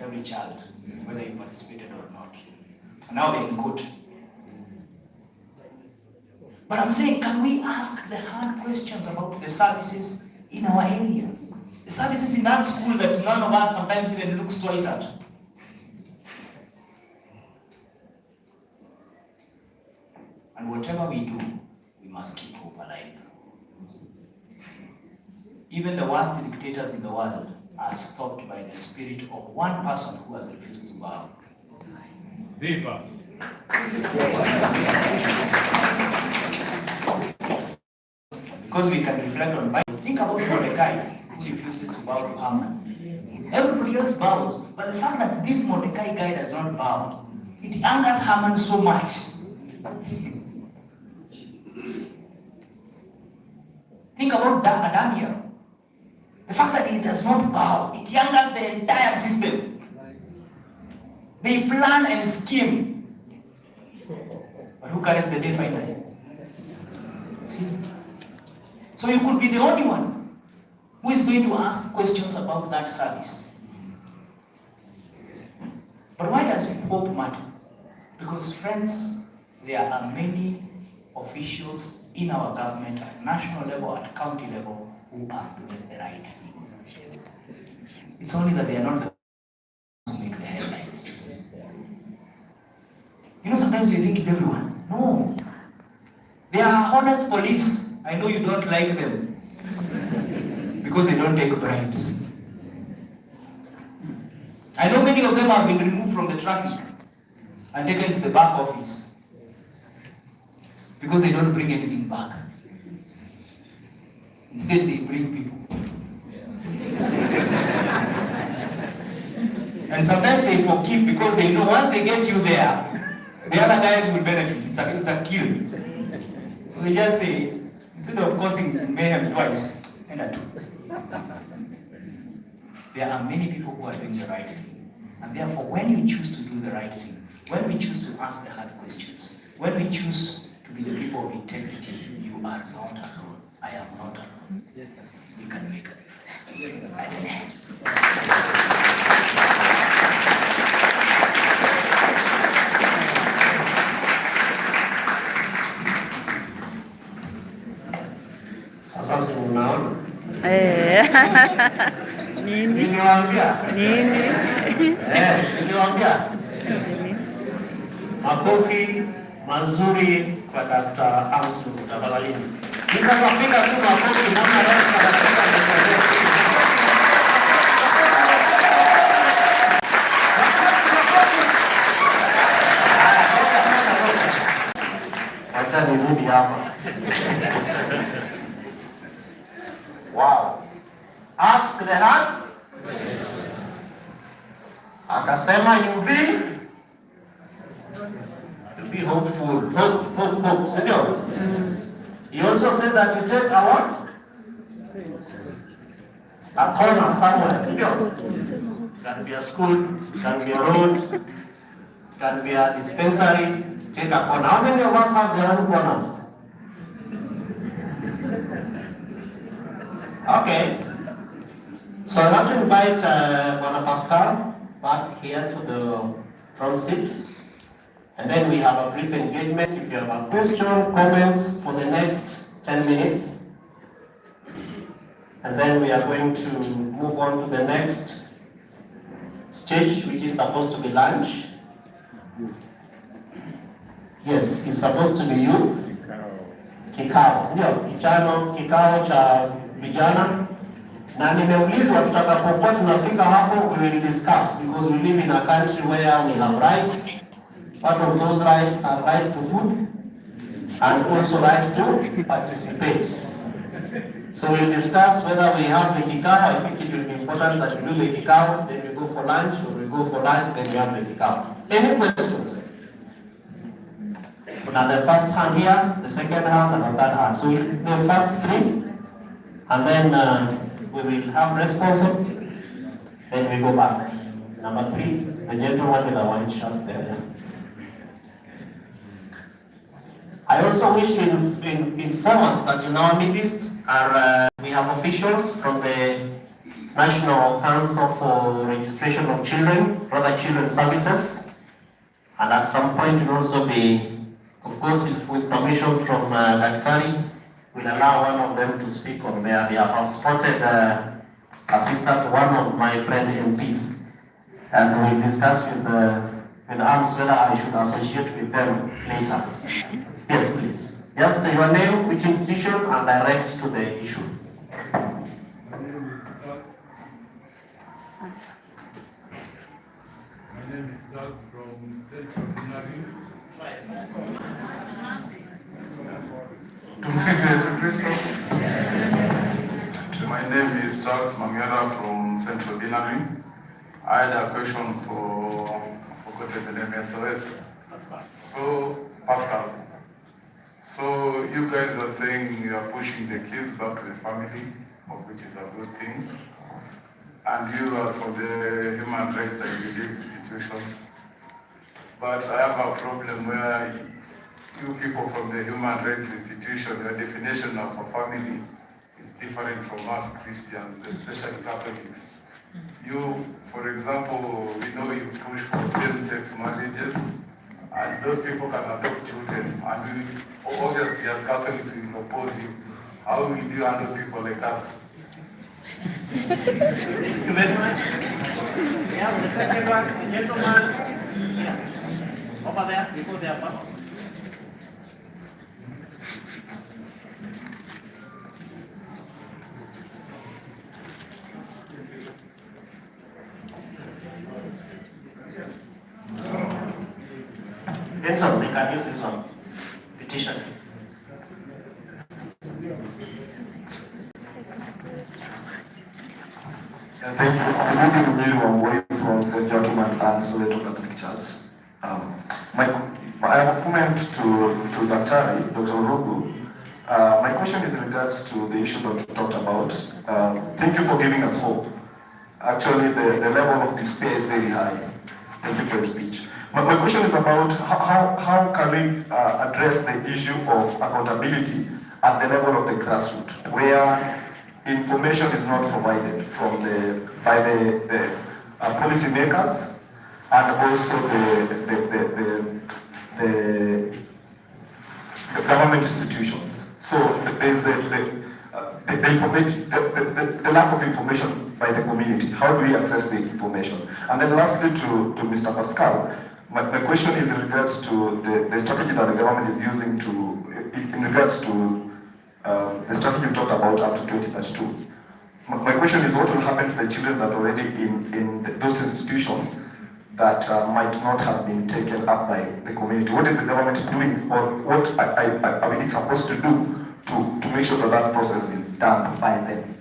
every child, whether he participated or not. And now they're in court. But I'm saying, can we ask the hard questions about the services in our area? The services in that school that none of us sometimes even looks twice at. And whatever we do, we must keep hope alive. Even the worst dictators in the world are stopped by the spirit of one person who has refused to bow. Viva! Because we can reflect on Bible. Think about Mordecai, who refuses to bow to Haman. Everybody else bows, but the fact that this Mordecai guy does not bow, it angers Haman so much. Think about Daniel. The fact that he does not bow, it angers the entire system. They plan and scheme. But who carries the day finally? It's him. So you could be the only one who is going to ask questions about that service. But why does hope matter? Because friends, there are many officials in our government at national level, at county level, who are doing the right thing. It's only that they are not the ones who make the headlines. You know, sometimes you think it's everyone. No. They are honest police. I know you don't like them because they don't take bribes. I know many of them have been removed from the traffic and taken to the back office because they don't bring anything back. Instead, they bring people. And sometimes they forgive because they know once they get you there, the other guys will benefit. It's a kill. So they just say, instead of causing mayhem twice, and a two. There are many people who are doing the right thing. And therefore, when you choose to do the right thing, when we choose to ask the hard questions, when we choose to be the people of integrity, you are not alone. I am not alone. You can make a difference. I think. Sasa si mnaona? Nini? Niliwaambia? Nini? Yes, niliwaambia. Makofi mazuri kwa Dr. Amsu tafadhalini. Ni sasa piga tu makofi namna gani. Acha nirudi hapa. Wow. Ask the hard. Akasema you be hopeful. Hope. Sindio? He also said that you take a what? A corner somewhere. Sindio? It can be a school, it can be a road, it can be a dispensary. Take a corner. How many of us have their own corners? Okay. So I want to invite Bwana Pascal back here to the front seat. And then we have a brief engagement. If you have a question, comments for the next 10 minutes. And then we are going to move on to the next stage, which is supposed to be lunch. Yes, it's supposed to be youth. Kikao, sio? Kikao cha vijana. Na nimeulizwa tutakapokuwa tunafika hapo, we will discuss, because we live in a country where we have rights. Part of those rights are right to food and also right to participate. So we'll discuss whether we have the kikao. I think it will be important that we do the kikao, then we go for lunch, or we go for lunch, then we have the kikao. Any questions? We have the first hand here, the second hand, and the third hand. So the first three, and then we will have responses, then we go back. Number 3, the gentleman with the white shirt there. Yeah. I also wish to inform us that in our midst we have officials from the National Council for Registration of Children, rather Children Services, and at some point will also be, of course, if with permission from Daktari, we'll allow one of them to speak on their behalf. I've spotted a sister to one of my friend MPs, and we'll discuss with AMS whether I should associate with them later. Yes, please. Just your name, which institution, and direct to the issue. My name is Charles from Central Binary. Tumsifu Yesu Kristo. My name is Charles Mangera from Central Binary. I had a question for forgotten the name SOS. So Pascal. So you guys are saying you are pushing the kids back to the family, of which is a good thing. And you are from the human rights, I believe, institutions. But I have a problem where you people from the human rights institution, your definition of a family is different from us Christians, especially Catholics. You, for example, we know you push for same-sex marriages, and those people can adopt children. And we, obviously, as Catholics, we oppose you. How will you handle people like us? Thank you very much. Yeah, the second one, the gentleman. Yes. Over there, before they are first. Benson, they can use this one. Petition. Thank you. I'm away from St. Joachim and Soweto Catholic Church. I have a comment to Dr. Urugu. My question is in regards to the issue that we talked about. Thank you for giving us hope. Actually, the level of despair is very high. Thank you for your speech. My question is about how can we address the issue of accountability at the level of the grassroots, where information is not provided by the policymakers and also the government institutions. So there is the lack of information by the community. How do we access the information? And then lastly to Mr. Pascal, my question is in regards to the strategy that the government is using in regards to the strategy we talked about up to 2032. My question is, what will happen to the children that are already in those institutions that might not have been taken up by the community? What is the government doing, or what I mean, it's supposed to do to make sure that that process is done by them?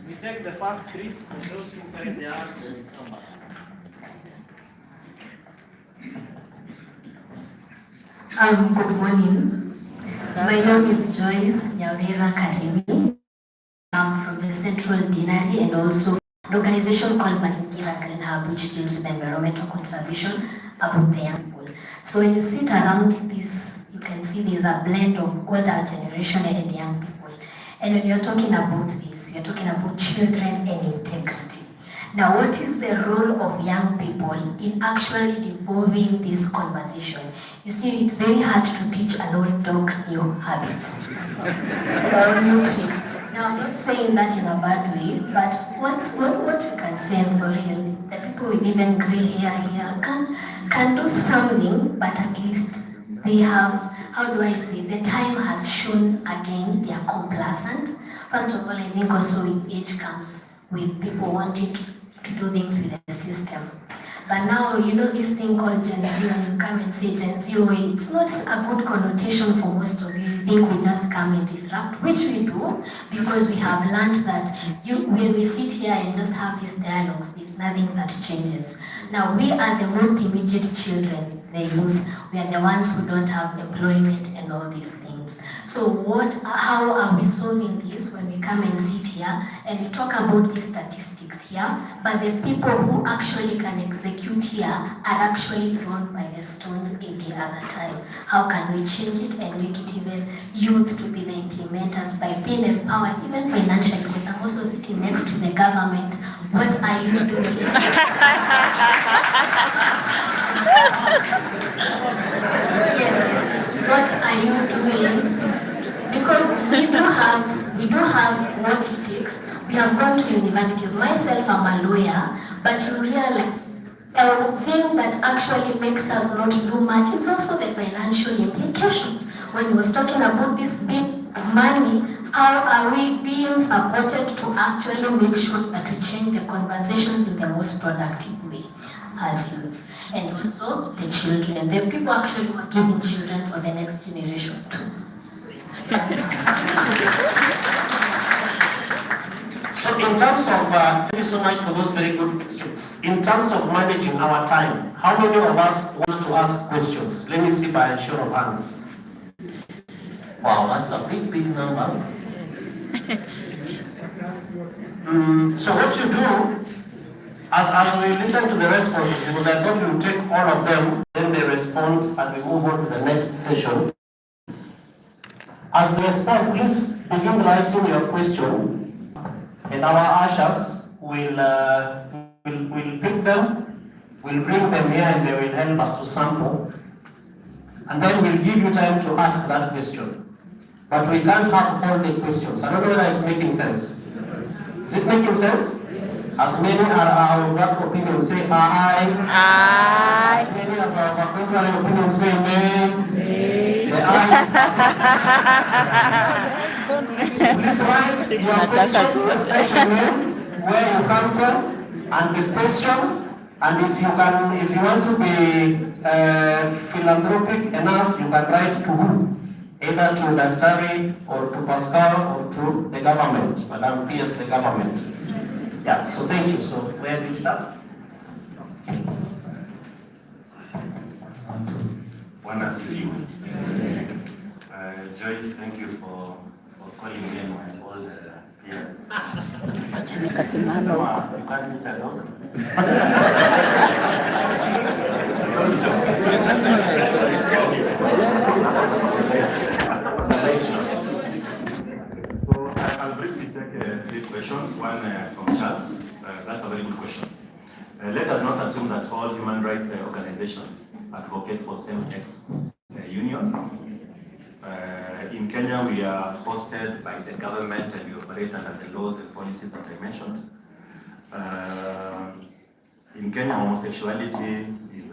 We take the first three, and those who carry the arms, they come back. Good morning. My name is Joyce Nyawira Karimi. I'm from the Central Deanery and also an organization called Mazingira Green Hub, which deals with environmental conservation about the young people. So when you sit around this, you can see there's a blend of older generation and young people. And when you're talking about this, you're talking about children and integrity. Now, what is the role of young people in actually evolving this conversation? You see, it's very hard to teach an old dog new habits or new tricks. Now, I'm not saying that in a bad way, but what we can say for real, the people with even gray hair here can do something, but at least they have, how do I say, the time has shown again they are complacent. First of all, I think also with age comes with people wanting to do things with the system. But now, you know this thing called Gen Z, when you come and say Gen Z, it's not a good connotation for most of you. You think we just come and disrupt, which we do, because we have learned that when we sit here and just have these dialogues, there's nothing that changes. Now, we are the most immediate children, the youth. We are the ones who don't have employment and all these things. So how are we solving this when we come and sit here and we talk about these statistics here, but the people who actually can execute here are actually thrown by the stones every other time? How can we change it and make it even youth to be the implementers by being empowered, even financially? Because I'm also sitting next to the government. What are you doing? Yes, what are you doing? Because we do have what it takes. We have gone to universities. Myself, I'm a lawyer, but you realize a thing that actually makes us not do much is also the financial implications. When we was talking about this big money, how are we being supported to actually make sure that we change the conversations in the most productive way as youth? And also the children, the people actually who are giving children for the next generation too. So in terms of, thank you so much for those very good questions. In terms of managing our time, how many of us want to ask questions? Let me see by a show of hands. Wow, that's a big number. So what you do, as we listen to the responses, because I thought we would take all of them, then they respond and we move on to the next session. As they respond, please begin writing your question. and our ushers will pick them, will bring them here, and they will help us to sample, and then we'll give you time to ask that question. But we can't have all the questions. I don't know whether it's making sense. Is it making sense? As many are of that opinion say aye. Aye. As many as are of a contrary opinion say nay. The ayes. Please write your questions, the station name, where you come from, and the question. And if you want to be philanthropic enough, you can write to who? Either to Daktari or to Pascal or to the government, Madam PS, the government. Yeah, so thank you. So where do we start? One as you. Joyce, thank you for calling me my old peers. Acha nikasimama huko. You can't meet a dog. So I'll briefly take three questions. One from Charles. That's a very good question. Let us not assume that all human rights organizations advocate for same-sex unions. In Kenya, we are hosted by the government and we operate under the laws and policies that I mentioned. In Kenya, homosexuality is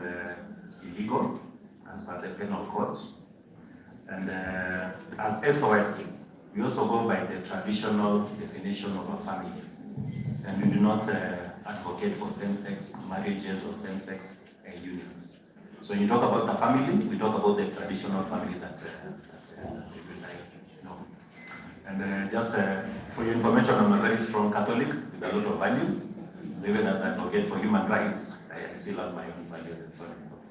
illegal as per the penal code. And as SOS, we also go by the traditional definition of a family. And we do not advocate for same-sex marriages or same-sex unions. So when you talk about the family, we talk about the traditional family that you know. And just for your information, I'm a very strong Catholic with a lot of values. So even as I advocate for human rights, I still have my own values and so on and so forth.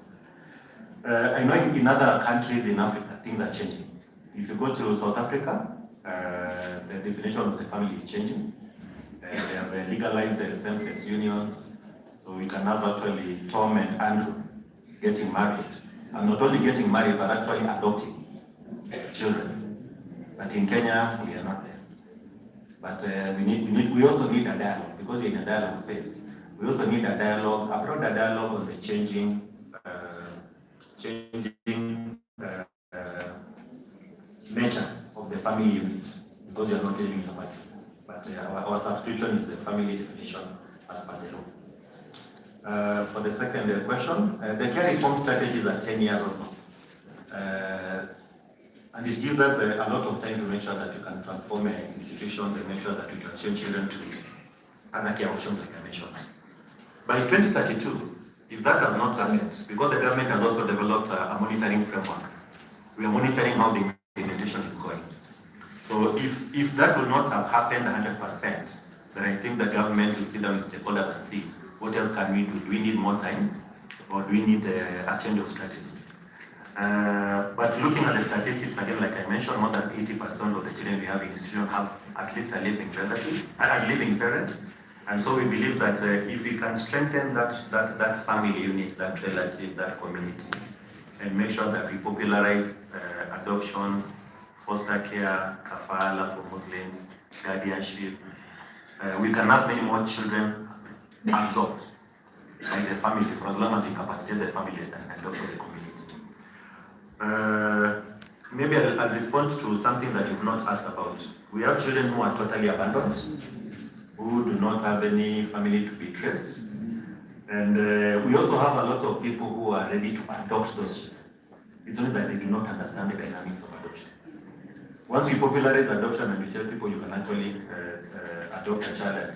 I know in other countries in Africa, things are changing. If you go to South Africa, the definition of the family is changing. They have legalized the same-sex unions, so we can have actually Tom and Andrew getting married, and not only getting married, but actually adopting children. But in Kenya, we are not there. But we also need a dialogue, because we're in a dialogue space. We also need a dialogue, a broader dialogue on the changing nature of the family unit, because we are not living in a vacuum. But our subscription is the family definition as per the law. For the second question, the care reform strategy is a 10-year roadmap. And it gives us a lot of time to make sure that you can transform institutions and make sure that we transition children to other care options like I mentioned. By 2032, if that does not happen, because the government has also developed a monitoring framework, we are monitoring how the implementation is going. So if that will not have happened 100%, then I think the government will sit down with stakeholders and see what else can we do. Do we need more time, or do we need a change of strategy? But looking at the statistics, again, like I mentioned, more than 80% of the children we have in institution have at least a living relative, a living parent. And so we believe that if we can strengthen that family unit, that relative, that community, and make sure that we popularize adoptions, foster care, kafala for Muslims, guardianship, we can have many more children absorbed by the family for as long as we capacitate the family and also the community. Maybe I'll respond to something that you've not asked about. We have children who are totally abandoned, who do not have any family to be traced. And we also have a lot of people who are ready to adopt those children. It's only that they do not understand the dynamics of adoption. Once we popularize adoption and we tell people you can actually adopt a child,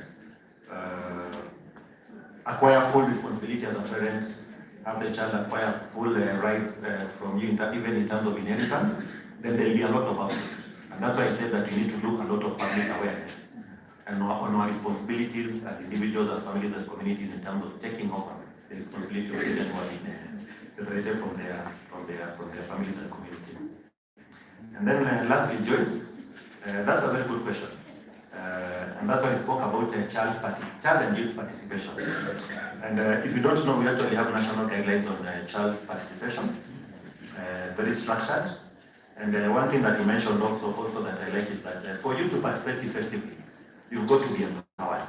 acquire full responsibility as a parent, have the child acquire full rights from you, even in terms of inheritance, then there will be a lot of uptake. And that's why I said that we need to look a lot of public awareness and on our responsibilities as individuals, as families, as communities, in terms of taking over the responsibility of children who have been separated from their families and communities. And then lastly, Joyce, that's a very good question. And that's why I spoke about child and youth participation. And if you don't know, we actually have national guidelines on child participation, very structured. And one thing that you mentioned also that I like is that for you to participate effectively, You've got to be empowered.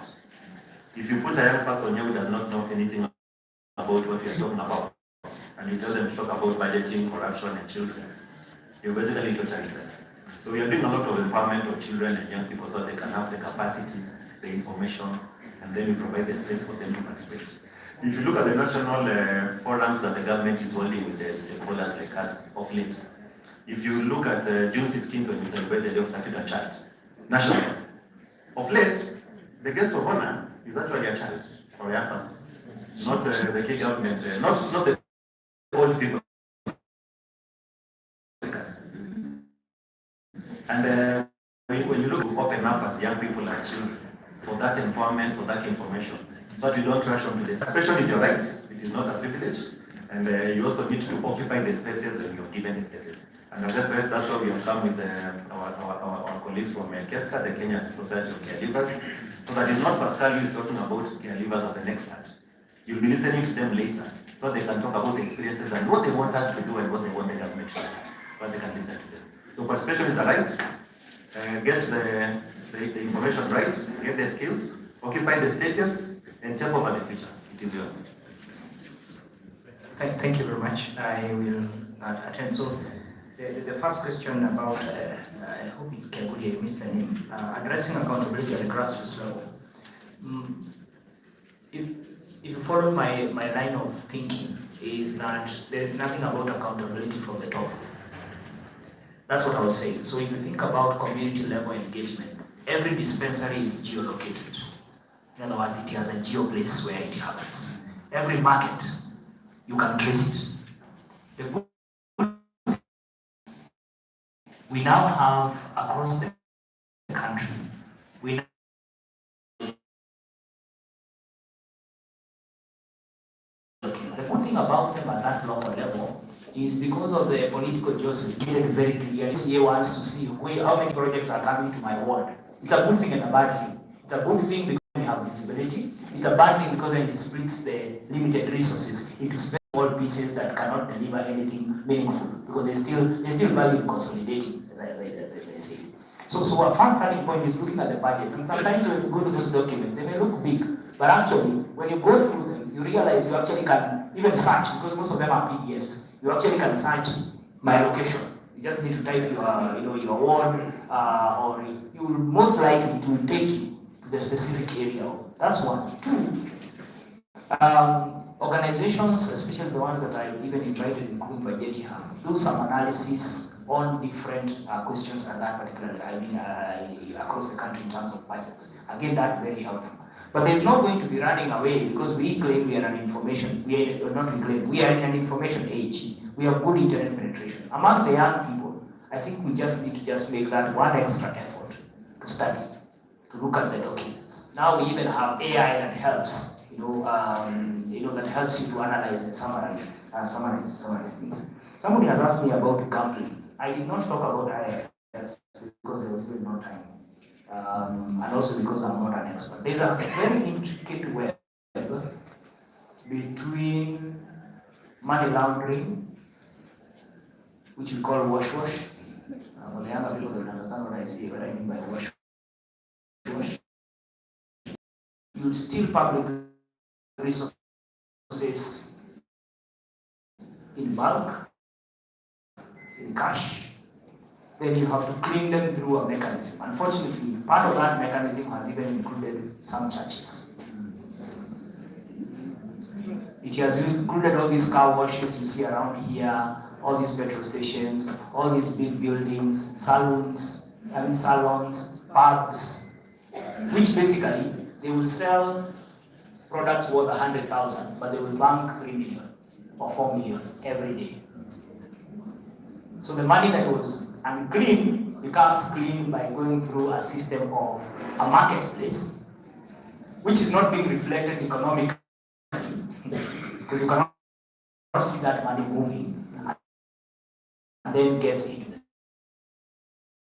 If you put a young person here who does not know anything about what we are talking about, and you tell them to talk about budgeting, corruption, and children, you're basically torturing them. So we are doing a lot of empowerment of children and young people so they can have the capacity, the information, and then we provide the space for them to participate. If you look at the national forums that the government is holding with the stakeholders like us of late, if you look at June 16th when we celebrate the Day of the African Child, national, of late, the guest of honor is actually a child or a young person, not the key government, not the old people. And when you look to open up as young people, as children, for that empowerment, for that information, so that we don't rush onto this. Participation is your right, it is not a privilege. And you also need to occupy the spaces when you're given the spaces. And as I said, that's why we have come with our colleagues from KESCA, the Kenya Society of Caregivers, so that it's not Pascal who is talking about caregivers as an expert. You'll be listening to them later, so they can talk about the experiences and what they want us to do and what they want the government to do, so they can listen to them. So participation is a right. Get the information right, get the skills, occupy the status, and take over the future. It is yours. Thank you very much. I will attend. So the first question about, I hope it's Keguli, I missed the name, addressing accountability at the grassroots level. If you follow my line of thinking, is that there is nothing about accountability from the top. That's what I was saying. So if you think about community level engagement, every dispensary is geolocated. In other words, it has a geo place where it happens. Every market, you can trace it. We now have across the country, the good thing about them at that local level is because of the political justice, we made it very clear. CA wants to see how many projects are coming to my ward. It's a good thing and a bad thing. It's a good thing because we have visibility. It's a bad thing because it splits the limited resources into small pieces that cannot deliver anything meaningful because they still value in consolidating, as I say. So our first starting point is looking at the budgets, and sometimes when you go to those documents, they may look big, but actually, when you go through them, you realize you actually can even search, because most of them are PDFs. You actually can search my location. You just need to type your ward, or you will most likely it will take you to the specific area. That's one. Two, organizations, especially the ones that I even invited, including Budget Hub, do some analysis on different questions at that particular, across the country in terms of budgets. Again, that's very helpful. But there's not going to be running away because we claim we are an information, we are in an information age. We have good internet penetration. Among the young people, I think we just need to make that one extra effort to study, to look at the documents. Now we even have AI that helps, that helps you to analyze and summarize things. Somebody has asked me about gambling. I did not talk about IFS because there was really no time. And also because I'm not an expert. There's a very intricate web between money laundering, which we call wash. For the younger people that understand what I mean by wash. You steal public resources in bulk, in cash, then you have to clean them through a mechanism. Unfortunately, part of that mechanism has even included some churches. It has included all these car washes you see around here, all these petrol stations, all these big buildings, salons, pubs, which basically they will sell products worth 100,000, but they will bank 3 million or 4 million every day. So the money that was unclean becomes clean by going through a system of a marketplace, which is not being reflected economically, because you cannot see that money moving and then gets into the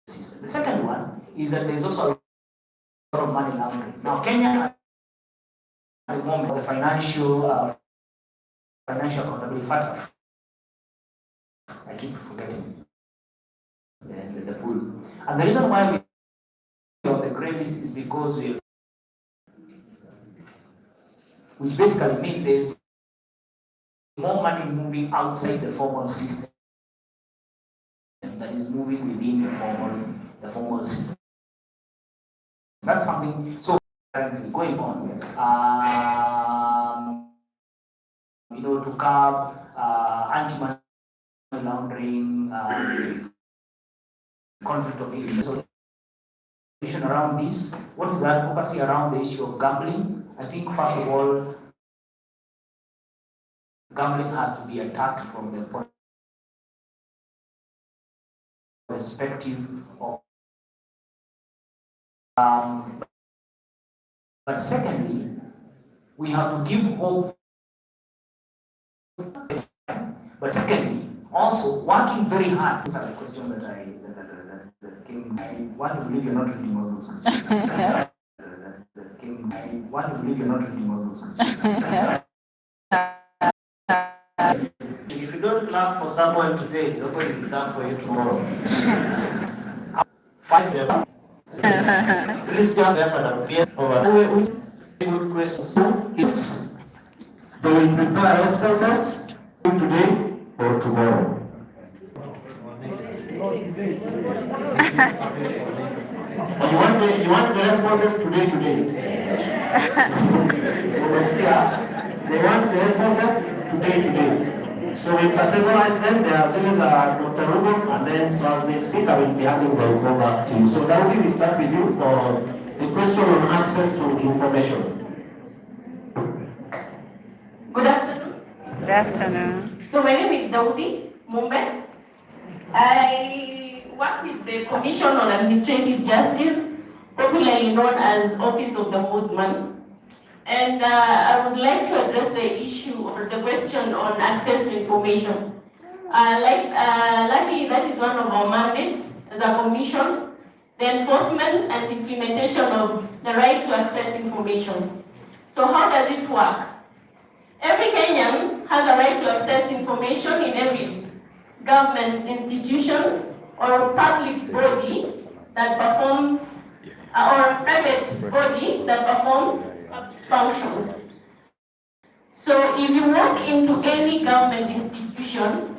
system. The second one is that there's also a lot of money laundering. Now, Kenya, at the moment, the financial accountability factor, I keep forgetting the full. And the reason why we are on the great playlist is because which basically means there's more money moving outside the formal system that is moving within the formal system. That's something so currently going on. To curb anti-money laundering, conflict of interest. So around this, what is advocacy around the issue of gambling? I think first of all, gambling has to be attacked from the perspective of but secondly, we have to give hope. But secondly, also working very hard. These are the questions that came. I want to believe you're not reading all those questions. I want to believe you're not reading all those questions. If you don't clap for someone today, nobody will clap for you tomorrow. 5 level. Please just happen and appear over. Good questions. They will prepare responses today or tomorrow. You want the responses today? They want the responses today. So we categorize them. There are series Dr. Ruben, and then so as they speak, I will be handing them over to you. So Daudi, we start with you for the question on access to information. Good afternoon. Good afternoon. So my name is Daudi Mumbe. I work with the Commission on Administrative Justice, popularly known as Office of the Ombudsman. And I would like to address the issue or the question on access to information. Luckily, that is one of our mandates as a commission, the enforcement and implementation of the right to access information. So how does it work? Every Kenyan has a right to access information in every government institution or public body that performs, or private body that performs functions. So if you walk into any government institution,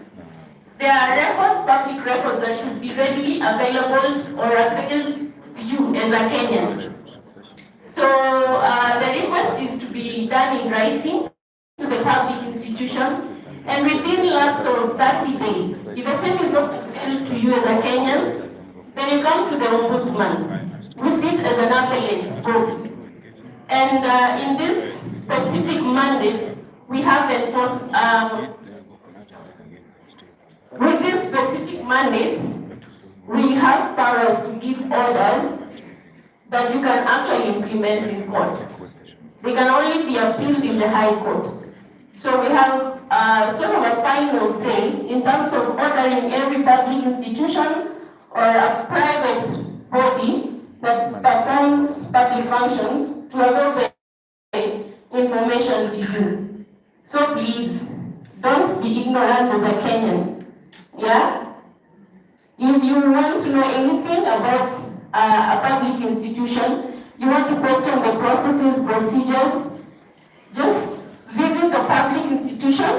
there are records, public records that should be readily available or available to you as a Kenyan. So the request is to be done in writing to the public institution, and within lapse of 30 days. If the same is not available to you as a Kenyan, then you come to the Ombudsman. We sit as an appellate body. And in this specific mandate, we have enforced, with this specific mandate, we have powers to give orders that you can actually implement in court. They can only be appealed in the High Court. So we have sort of a final say in terms of ordering every public institution or a private body that performs public functions to avail the information to you. So please, don't be ignorant as a Kenyan. Yeah? If you want to know anything about a public institution, you want to question the processes, procedures, just visit the public institution.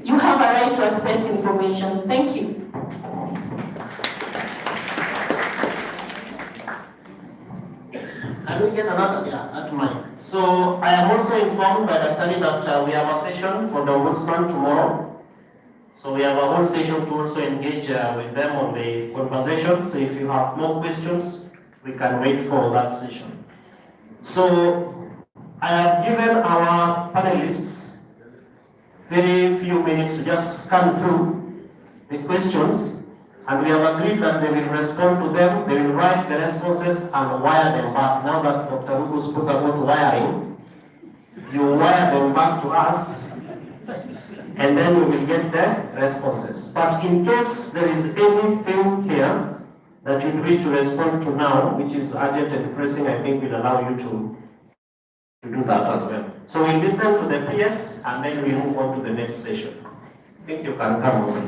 You have a right to access information. Thank you. Can we get another? Yeah, at mine. So I am also informed by Dr. that we have a session for the Ombudsman tomorrow. So we have a whole session to also engage with them on the conversation. So if you have more questions, we can wait for that session. So I have given our panelists very few minutes to just scan through the questions, and we have agreed that they will respond to them, they will write the responses and wire them back. Now that Dr. Rugo spoke about wiring, you wire them back to us, and then we will get the responses. But in case there is anything here that you wish to respond to now, which is urgent and pressing, I think we'll allow you to do that as well. So we'll listen to the PS and then we'll move on to the next session. I think you can come over.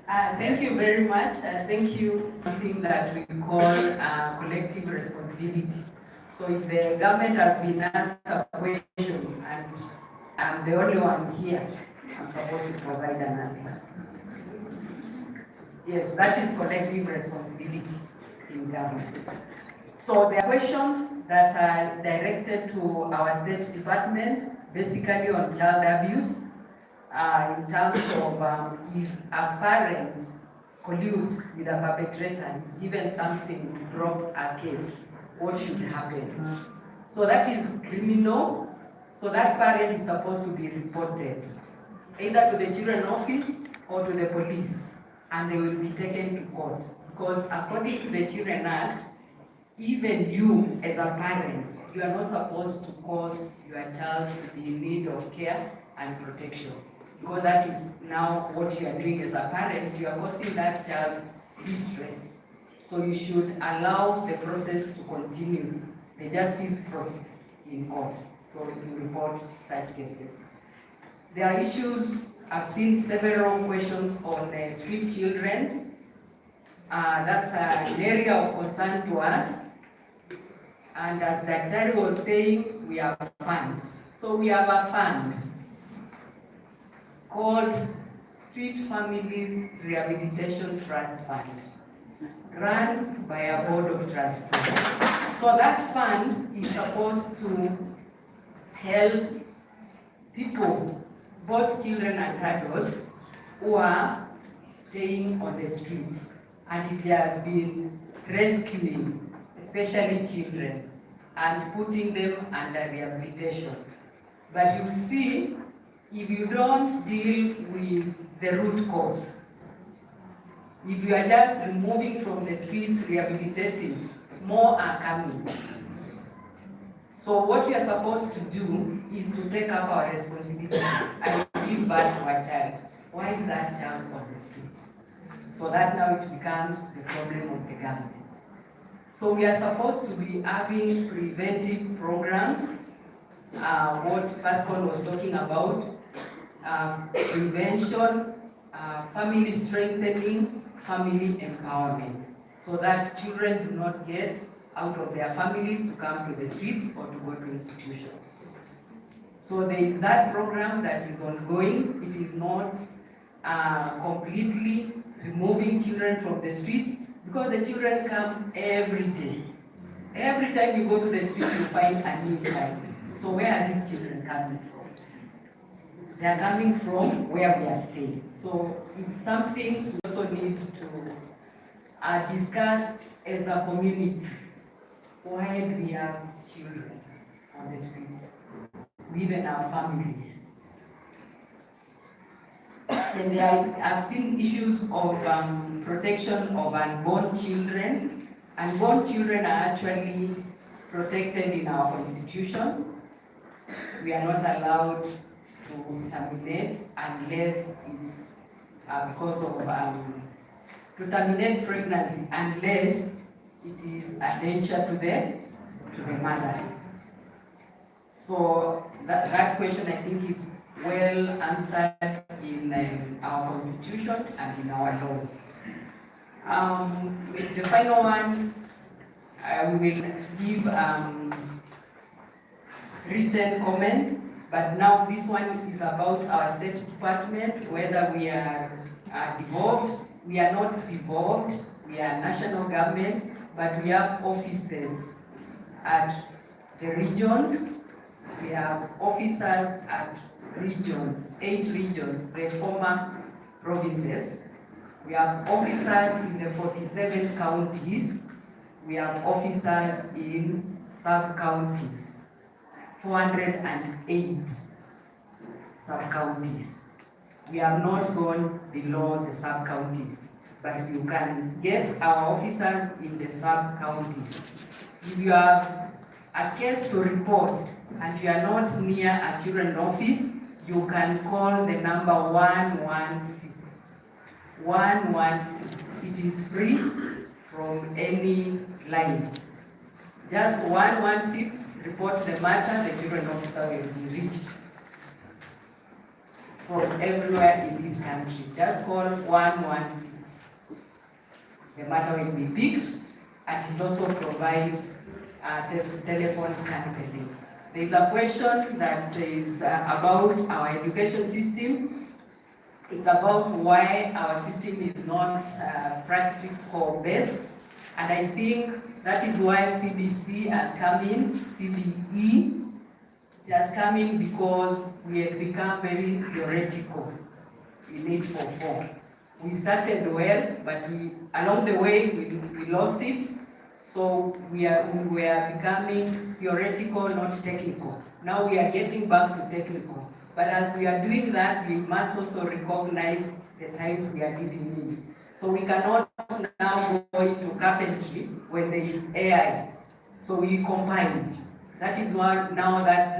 Thank you very much. Thank you. Something that we call collective responsibility. So if the government has been asked a question and I'm the only one here, I'm supposed to provide an answer. Yes, that is collective responsibility in government. So there are questions that are directed to our state department, basically on child abuse, in terms of if a parent colludes with a perpetrator and is given something to drop a case, what should happen? So that is criminal. So that parent is supposed to be reported either to the children's office or to the police, and they will be taken to court. Because according to the Children Act, even you as a parent, you are not supposed to cause your child to be in need of care and protection. Because that is now what you are doing as a parent, you are causing that child distress. So you should allow the process to continue, the justice process in court. So you report such cases. There are issues, I've seen several questions on street children. That's an area of concern to us. And as Dr. was saying, we have funds. So we have a fund called Street Families Rehabilitation Trust Fund, run by a board of trustees. So that fund is supposed to help people, both children and adults, who are staying on the streets. And it has been rescuing, especially children, and putting them under rehabilitation. But you see, if you don't deal with the root cause, if you are just removing from the streets, rehabilitating, more are coming. So what we are supposed to do is to take up our responsibilities and give birth to a child. Why is that child on the street? So that now it becomes the problem of the government. So we are supposed to be having preventive programs, what Pascal was talking about, prevention, family strengthening, family empowerment, so that children do not get out of their families to come to the streets or to go to institutions. So there is that program that is ongoing. It is not completely removing children from the streets, because the children come every day. Every time you go to the street, you find a new child. So where are these children coming from? They are coming from where we are staying. So it's something we also need to discuss as a community. Why do we have children on the streets, within our families? And I've seen issues of protection of unborn children. Unborn children are actually protected in our constitution. We are not allowed to terminate unless it's because of to terminate pregnancy unless it is a danger to the mother. So that question, I think, is well answered in our constitution and in our laws. With the final one, we will give written comments, but now this one is about our state department, whether we are devolved. We are not devolved, we are national government, but we have offices at the regions. We have officers at regions, 8 regions, the former provinces. We have officers in the 47 counties. We have officers in sub-counties, 408 sub-counties. We have not gone below the sub-counties, but you can get our officers in the sub-counties. If you have a case to report and you are not near a children's office, you can call the number 116. 116. It is free from any line. Just 116, report the matter, the children's officer will be reached. from everywhere in this country. Just call 116. The matter will be picked, and it also provides telephone counseling. There is a question that is about our education system. It's about why our system is not practical based, and I think that is why CBC has come in, CBE has come in, because we have become very theoretical in 844. We started well, but along the way we lost it. So we were becoming theoretical, not technical. Now we are getting back to technical. But as we are doing that, we must also recognize the times we are living in. So we cannot now go into carpentry when there is AI. So we combine. That is why now that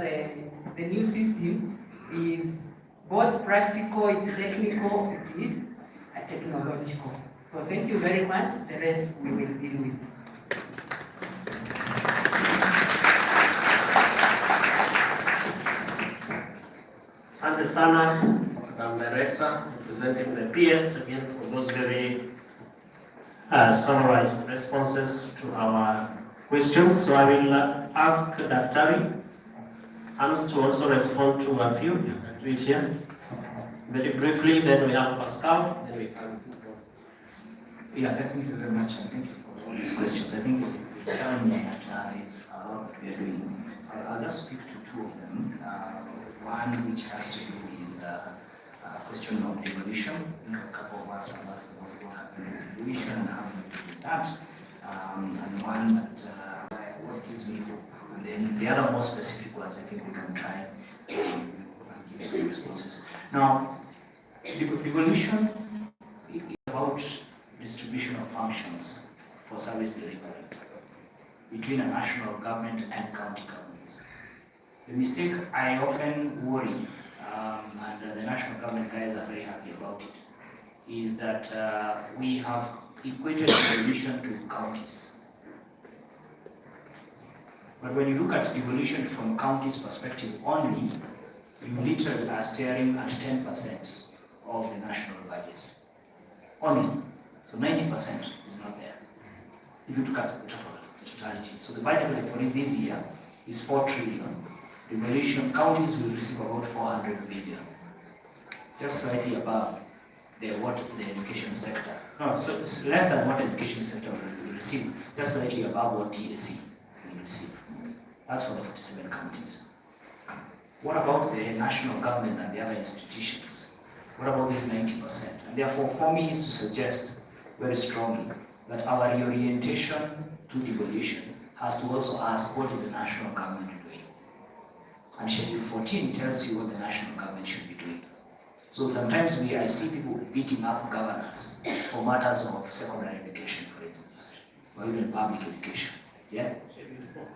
the new system is both practical, it's technical, it is technological. So thank you very much. The rest we will deal with. Asante sana, Madam Director, representing the PS, again for those very summarized responses to our questions. So I will ask Dr. Hans to also respond to a few. Do it here. Very briefly, then we have Pascal, then we can move on. Yeah, thank you very much, and thank you for all these questions. I think the challenge that is a lot that we are doing. I'll just speak to two of them. One which has to do with question of devolution. A couple of us have asked about what happened with devolution and how we do that. And one that what gives me hope. And then the other more specific ones, I think we can try and give some responses. Now, devolution is about distribution of functions for service delivery between a national government and county governments. The mistake I often worry, and the national government guys are very happy about it, is that we have equated devolution to counties. But when you look at devolution from counties' perspective only, you literally are staring at 10% of the national budget. Only. So 90% is not there. If you look at the totality. So the budget for this year is 4 trillion. Devolution, counties will receive about 400 billion. Just slightly above what the education sector. No, so it's less than what the education sector will receive. Just slightly above what TSC will receive. That's for the 47 counties. What about the national government and the other institutions? What about this 90%? And therefore, for me, is to suggest very strongly that our reorientation to devolution has to also ask, what is the national government doing? And Schedule 14 tells you what the national government should be doing. So sometimes I see people beating up governors for matters of secondary education, for instance, or even public education. Yeah?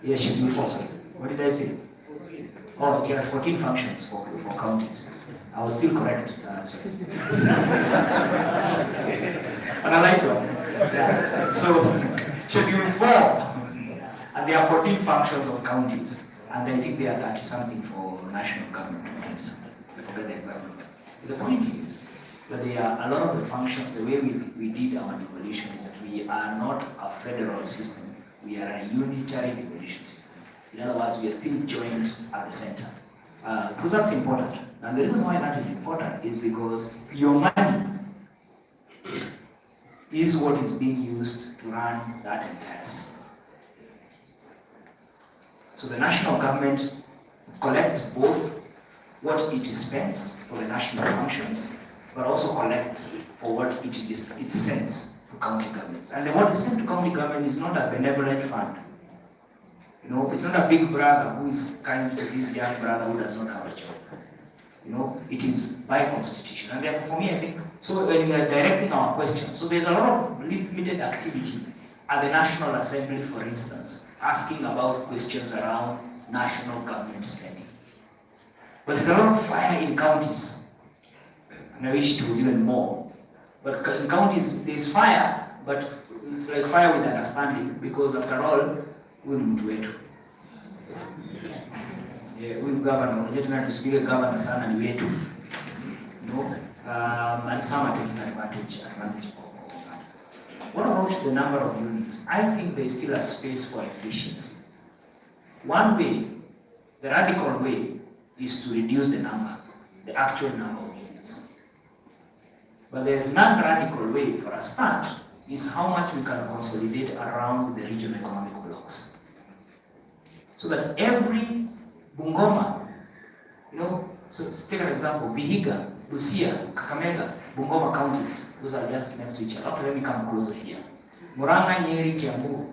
Yeah, Schedule 4, sorry. What did I say? Oh, it has 14 functions for counties. I was still correct. Sorry. And I like that. Yeah. So, Schedule 4, and there are 14 functions of counties, and I think there are 30-something for national government. I forget the example. The point is that there are a lot of the functions, the way we did our devolution is that we are not a federal system, we are a unitary devolution system. In other words, we are still joined at the center. Because that's important. And the reason why that is important is because your money is what is being used to run that entire system. So the national government collects both what it spends for the national functions, but also collects for what it sends to county governments. And what is sent to county government is not a benevolent fund. You know, it's not a big brother who is kind to this young brother who does not have a job. You know, it is by constitution. And therefore, for me, I think, so when we are directing our questions, so there's a lot of limited activity at the National Assembly, for instance, asking about questions around national government spending. But there's a lot of fire in counties. And I wish it was even more. But in counties, there's fire, but it's like fire with understanding, because after all, we'll mtu wetu. Huyu governor, unajua tena tusikie governor sana ni wetu. and some are taking advantage of that. What about the number of units? I think there is still a space for efficiency. One way, the radical way, is to reduce the number, the actual number of units. But the non-radical way for a start is how much we can consolidate around the regional economic blocks. So that every Bungoma, so take an example, Vihiga, Busia, Kakamega, Bungoma counties, those are just next to each other. Okay, let me come closer here. Murang'a, Nyeri, Kiambu,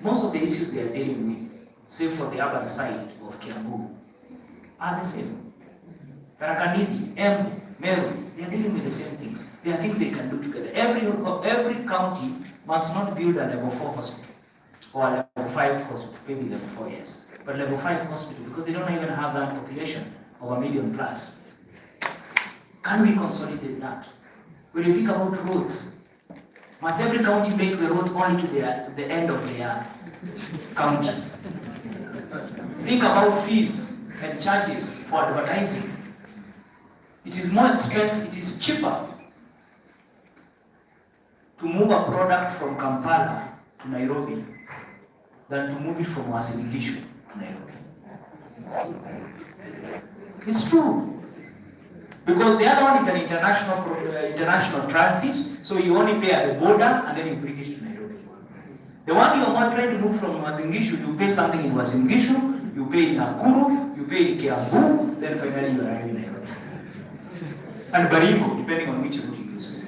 most of the issues they are dealing with, save for the urban side of Kiambu, are the same. Tarakanidi, Embu, Meru, they are dealing with the same things. There are things they can do together. Every county must not build a level 4 hospital or a level 5 hospital, maybe level 4, yes, but level 5 hospital because they don't even have that population of 1 million plus. Can we consolidate that? When you think about roads, must every county make the roads only to the end of their county? Think about fees and charges for advertising. It is more expensive, it is cheaper to move a product from Kampala to Nairobi than to move it from Uasin Gishu to Nairobi. It's true. Because the other one is an international transit, so you only pay at the border and then you bring it to Nairobi. The one you are trying to move from Uasin Gishu, you pay something in Uasin Gishu, you pay in Nakuru, you pay in Kiambu, then finally you arrive in Nairobi. And Baringo, depending on which route you use.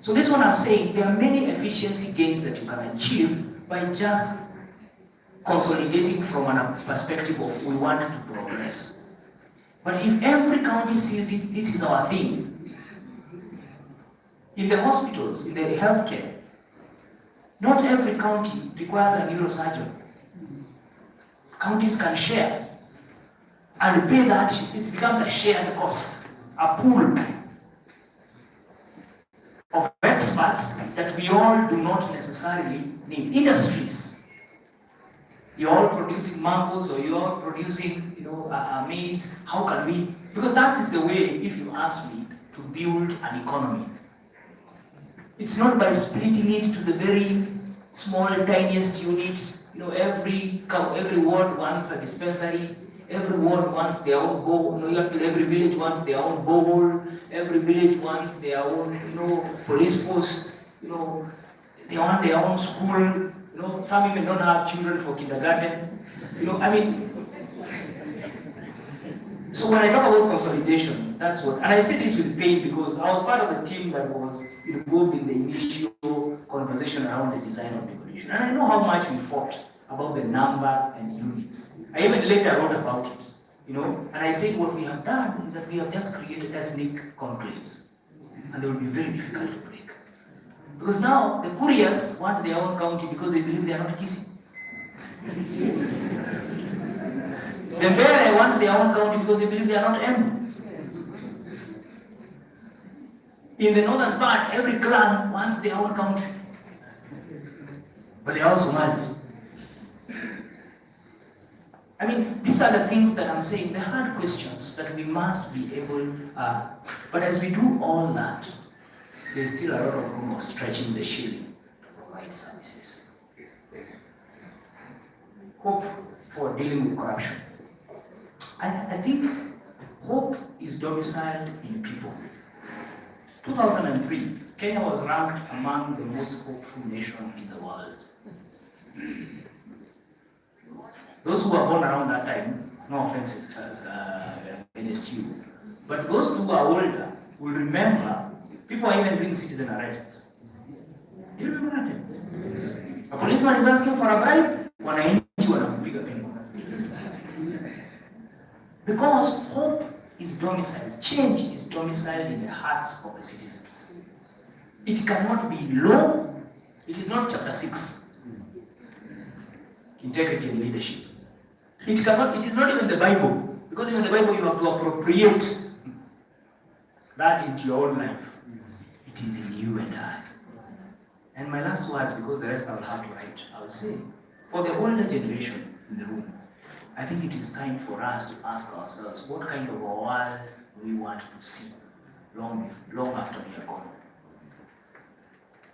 So this one I'm saying, there are many efficiency gains that you can achieve by just consolidating from a perspective of we want to progress. But if every county sees it, this is our thing. In the hospitals, in the healthcare, not every county requires a neurosurgeon. Counties can share and pay that, it becomes a shared cost, a pool of experts that we all do not necessarily need. Industries. You're all producing mangoes or you're all producing, maize. How can we? Because that is the way, if you ask me, to build an economy. It's not by splitting it to the very small, tiniest unit. Every ward wants a dispensary. Every ward wants their own borehole. Every village wants their own borehole. Every village wants their own, police post. They want their own school. Some even don't have children for kindergarten. So when I talk about consolidation, that's what, and I say this with pain because I was part of the team that was involved in the initial conversation around the design of devolution. And I know how much we fought about the number and units. I even later wrote about it, and I said what we have done is that we have just created ethnic conclaves. And they will be very difficult to break. Because now the couriers want their own county because they believe they are not kissing. The Mbere want their own county because they believe they are not Embu. In the northern part, every clan wants their own country. But they are all Somalis. These are the things that I'm saying, the hard questions that we must be able, but as we do all that, there's still a lot of room of stretching the shilling to provide services. Hope for dealing with corruption. I think hope is domiciled in people. 2003, Kenya was ranked among the most hopeful nations in the world. Those who were born around that time, no offense against you, but those who are older will remember people are even doing citizen arrests. Do you remember that? A policeman is asking for a bribe, wananchi wanampiga pingu. Because hope is domiciled, change is domiciled in the hearts of the citizens. It cannot be law, it is not chapter 6. Integrity and leadership. It is not even the Bible, because in the Bible you have to appropriate that into your own life. It is in you and I. And my last words, because the rest I will have to write, I will say, for the older generation in the room, I think it is time for us to ask ourselves, what kind of a world we want to see long after we are gone.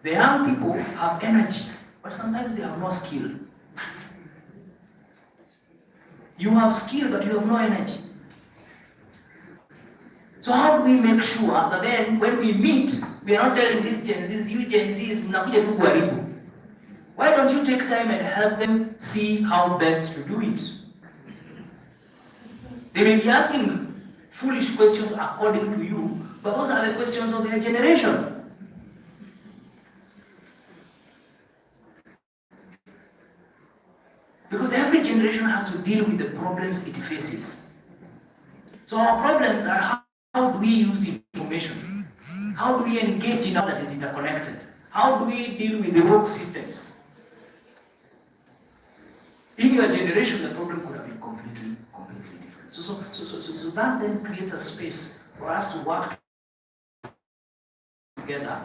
The young people have energy, but sometimes they have no skill. You have skill, but you have no energy. So how do we make sure that then when we meet, we are not telling these Gen Zs, you Gen Zs, mnakuja tu kuharibu. Why don't you take time and help them see how best to do it? They may be asking foolish questions according to you, but those are the questions of their generation. Because every generation has to deal with the problems it faces. So our problems are how do we use information? How do we engage in that is interconnected? How do we deal with the rogue systems? In your generation, the problem could have been completely different. So that then creates a space for us to work together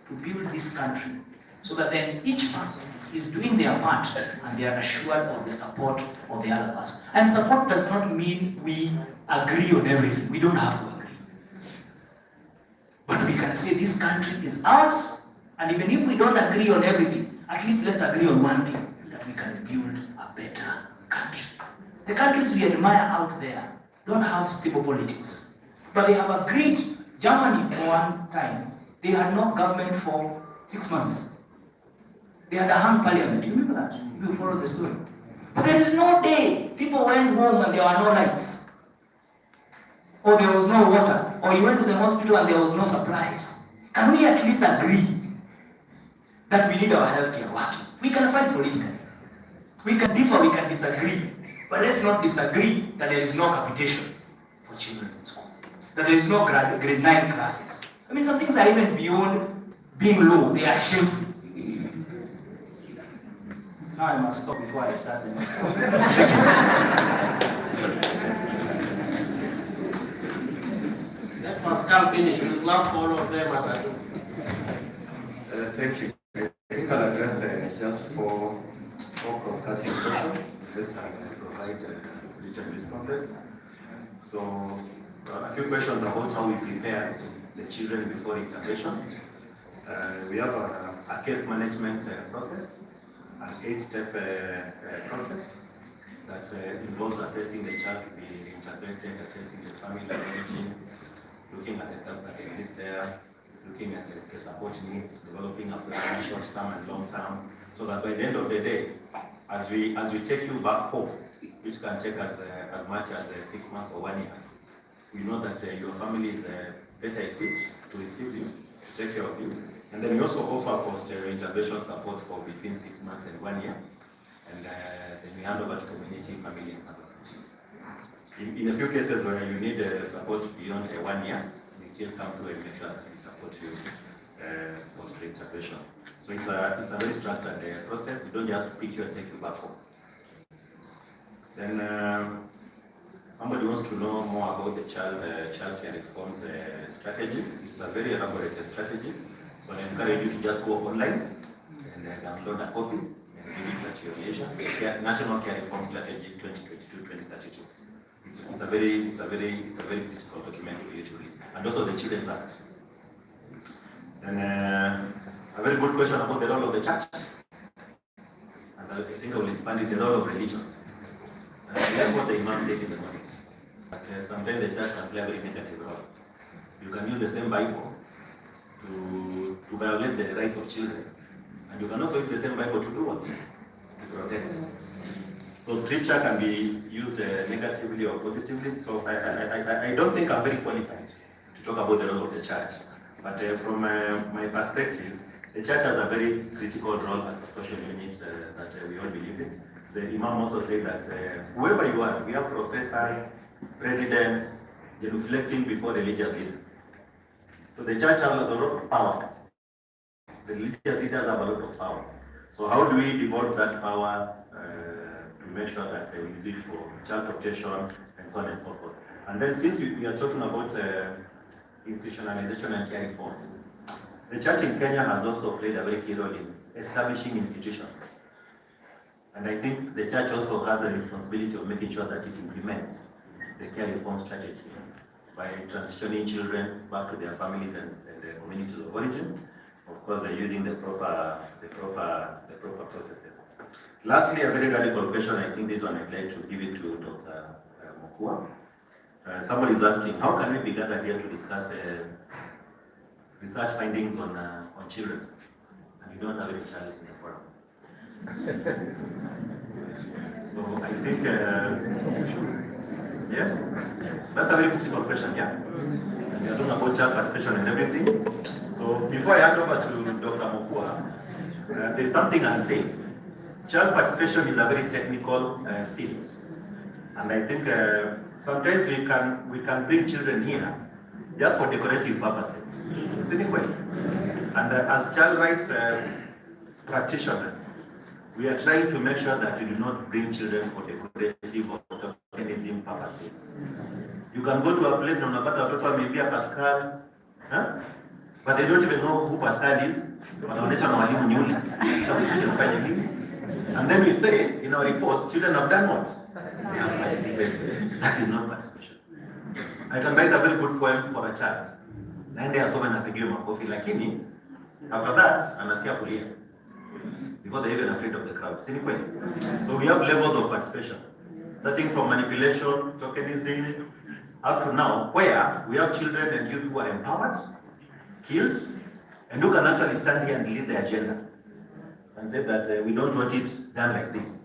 to build this country, so that then each person is doing their part and they are assured of the support of the other person. And support does not mean we agree on everything. We don't have to agree. But we can say this country is ours, and even if we don't agree on everything, at least let's agree on one thing, that we can build a better country. The countries we admire out there don't have stable politics, but they have agreed. Germany, one time, they had no government for 6 months. They had a hung parliament. You remember that? You follow the story. But there is no day people went home and there were no lights, or there was no water, or you went to the hospital and there was no supplies. Can we at least agree that we need our healthcare working? We can fight politically. We can differ, we can disagree, but let's not disagree that there is no capitation for children in school, that there is no grade 9 classes. I mean, some things are even beyond being low, they are shameful. Now I must stop before I start the next one. Let Pascal finish. We'll clap for all of them at a Thank you. I think I'll address just four cross-cutting questions. First, I'll provide written responses. So, a few questions about how we prepare the children before intervention. We have a case management process, an 8-step process that involves assessing the child to be intervened, assessing the family origin, looking at the gaps that exist there, looking at the support needs, developing a plan, short-term and long-term, so that by the end of the day, as we take you back home, which can take us as much as 6 months or 1 year, we know that your family is better equipped to receive you, to take care of you. And then we also offer post-intervention support for between 6 months and 1 year. And then we hand over to community, family, and other people. In a few cases where you need support beyond 1 year, we still come to and make sure that we support you post-intervention. So it's a very structured process. We don't just pick you and take you back home. Then somebody wants to know more about the child care reforms strategy. It's a very elaborate strategy. So I encourage you to just go online and download a copy and read it at your leisure. National Care Reform Strategy 2022-2032. It's a very critical document for you to read. And also the Children's Act. And a very good question about the role of the church. And I think I will expand it, the role of religion. That's what the Imam said in the morning. But sometimes the church can play a very negative role. You can use the same Bible to violate the rights of children. And you can also use the same Bible to do what? To protect them. So scripture can be used negatively or positively. So I don't think I'm very qualified to talk about the role of the church. But from my perspective, the church has a very critical role as a social unit that we all believe in. The Imam also said that whoever you are, we have professors, presidents, genuflecting before religious leaders. So the church has a lot of power. The religious leaders have a lot of power. So how do we devolve that power to make sure that we use it for child protection and so on and so forth? And then since we are talking about institutionalization and care reforms, the church in Kenya has also played a very key role in establishing institutions. And I think the church also has a responsibility of making sure that it implements the care reform strategy. by transitioning children back to their families and their communities of origin. Of course, they're using the proper processes. Lastly, a very radical question. I think this one I'd like to give it to Dr. Mokua. Somebody is asking, how can we be gathered here to discuss research findings on children, and you don't have any child in the forum? So I think, yes, that's a very simple question, yeah? And you're talking about child participation and everything. So before I hand over to Dr. Mokua, there's something I'll say. Child participation is a very technical field. And I think sometimes we can bring children here just for decorative purposes, cynically. And as child rights practitioners, we are trying to make sure that we do not bring children for decorative or tokenism purposes. You can go to a place and unapata watoto maybe Pascal, but they don't even know who Pascal is. And then we say in our reports, children have done what? They have participated. That is not participation. I can write a very good poem for a child. Naende asome na pigiwe makofi, lakini after that anasikia kulia because they're even afraid of the crowd. So we have levels of participation, starting from manipulation, tokenism, up to now, where we have children and youth who are empowered, skilled, and who can actually stand here and lead the agenda and say that we don't want it done like this.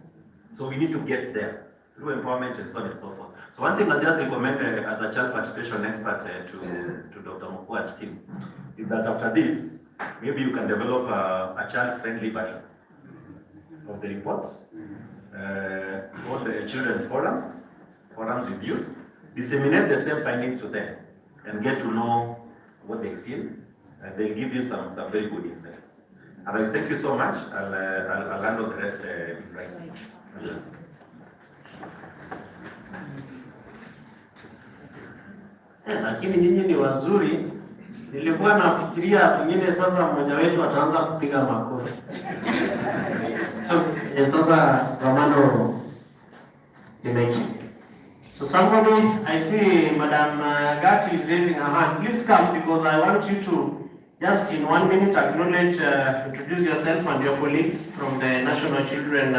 So we need to get there through empowerment and so on and so forth. So one thing I'll just recommend as a child participation expert to Dr. Mokua's team is that after this, maybe you can develop a child-friendly version of the report, all the children's forums with youth, disseminate the same findings to them and get to know what they feel, and they'll give you some very good insights. Otherwise, thank you so much. I'll handle the rest in writing. Lakini nyinyi ni wazuri. Nilikuwa nafikiria pengine sasa mmoja wetu ataanza kupiga makofi. Sasa Romano Imeki. So somebody, I see Madam Gatti is raising her hand. Please come because I want you to just in 1 minute acknowledge, introduce yourself and your colleagues from the National Children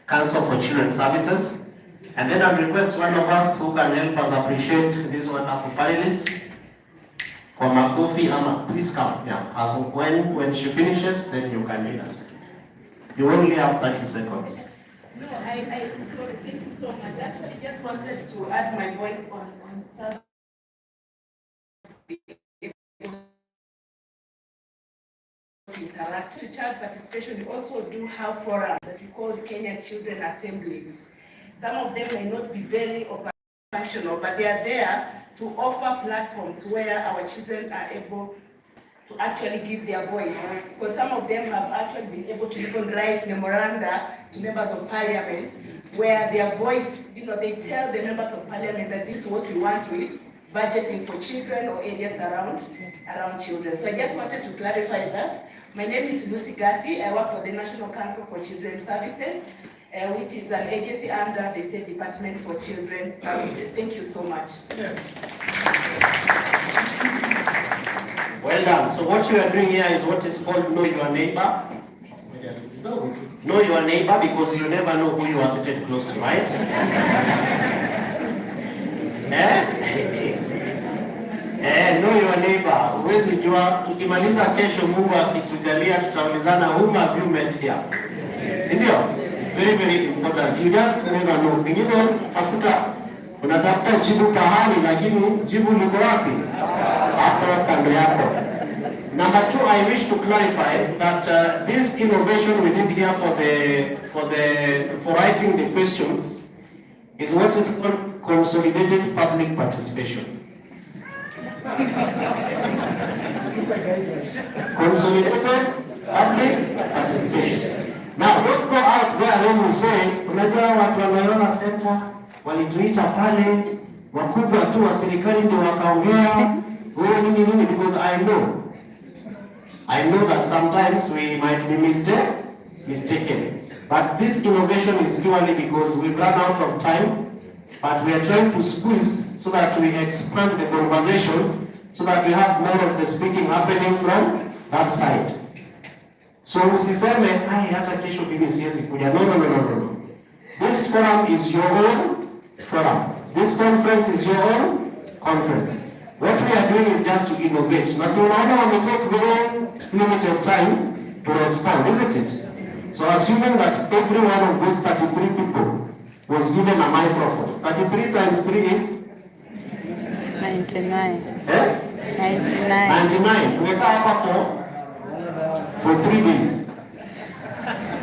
Council for Children's Services. And then I'll request one of us who can help us appreciate these wonderful panelists. For Makofi, please come. Yeah. As when she finishes, then you can lead us. You only have 30 seconds. No, sorry, thank you so much. Actually, I just wanted to add my voice on child interact. To child participation, we also do have forums that we call Kenya Children Assemblies. Some of them may not be very functional, but they are there to offer platforms where our children are able to actually give their voice. Because some of them have actually been able to even write memoranda to members of parliament where their voice, they tell the members of parliament that this is what we want with budgeting for children or areas around children. So I just wanted to clarify that. My name is Lucy Gatti. I work for the National Council for Children's Services, which is an agency under the State Department for Children's Services. Thank you so much. Well done. So what you are doing here is what is called Know Your Neighbor. Know your neighbor because you never know who you are seated close to, right? Know your neighbor. Huwezi jua, tukimaliza kesho Mungu akitujalia tutaulizana whom have you met here? Si ndio? It's very very important. You just never know. Pengine unatafuta jibu pahali lakini jibu liko wapi? Hapo kando yako. Number 2, I wish to clarify that this innovation we did here for writing the questions is what is called consolidated public participation. Consolidated public participation. Now, don't go out there when you say, unajua watu wanaona center walituita pale wakubwa tu wa serikali ndio wakaongea nini because I know that sometimes we might be mistaken, but this innovation is purely because we've run out of time but we are trying to squeeze so that we expand the conversation so that we have more of the speaking happening from that side. So usiseme, hai hata kesho mimi siwezi kuja. No. This forum is your own forum. This conference is your own conference. What we are doing is just to innovate. Na si unaona we take very limited time to respond, isn't it? So assuming that every one of those 33 people was given a microphone, 33 times 3 is? 99. Eh? 99. Tumekaa hapa for 3 days.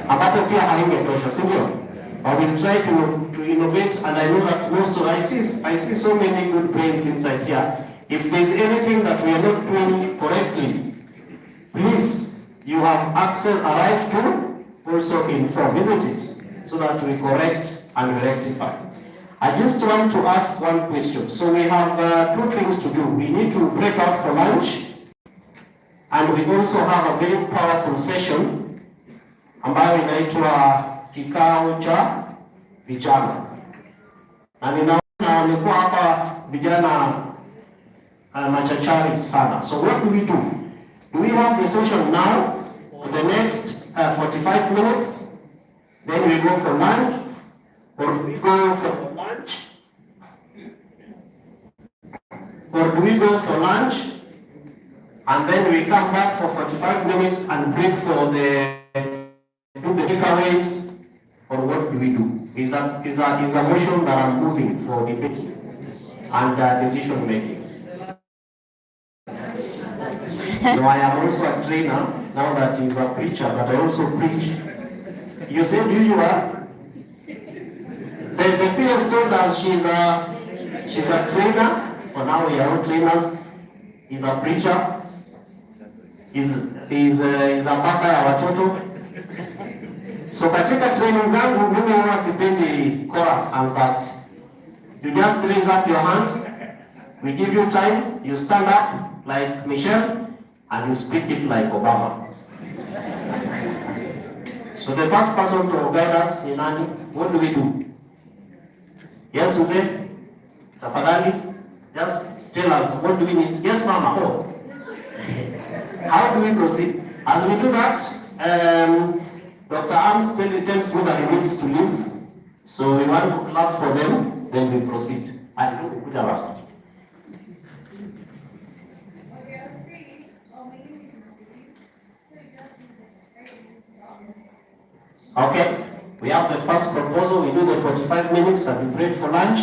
Ambapo pia haingetosha, si ndio? I will try to innovate, and I know that most of I see so many good brains inside here. If there's anything that we are not doing correctly, please, you have access, a right to also inform, isn't it? So that we correct and we rectify. I just want to ask one question. So we have 2 things to do. We need to break out for lunch, and we also have a very powerful session ambayo inaitwa kikao cha vijana. Na ninaona wamekuwa hapa vijana machachari sana. So what do we do? Do we have the session now for the next 45 minutes? Then we go for lunch, or do we go for lunch? Or do we go for lunch and then we come back for 45 minutes and break for the takeaways? Or what do we do? Is a motion that I'm moving for debate and decision making. So I am also a trainer now that he's a preacher, but I also preach. You said who you are? The PS told us she's a trainer, or now we are all trainers. He's a preacher. He's a baka ya watoto. So katika training zangu mimi huwa sipendi chorus answers. You just raise up your hand. We give you time. You stand up like Michelle and you speak it like Obama. So the first person to guide us ni nani? What do we do? Yes, Suze? Tafadhali? Just tell us, what do we need? Yes, Mama. Oh. How do we proceed? As we do that, Dr. Arms tells me that he needs to leave. So we want to clap for them, then we proceed. I do kuja basi. Okay, we have the first proposal. We do the 45 minutes and we break for lunch.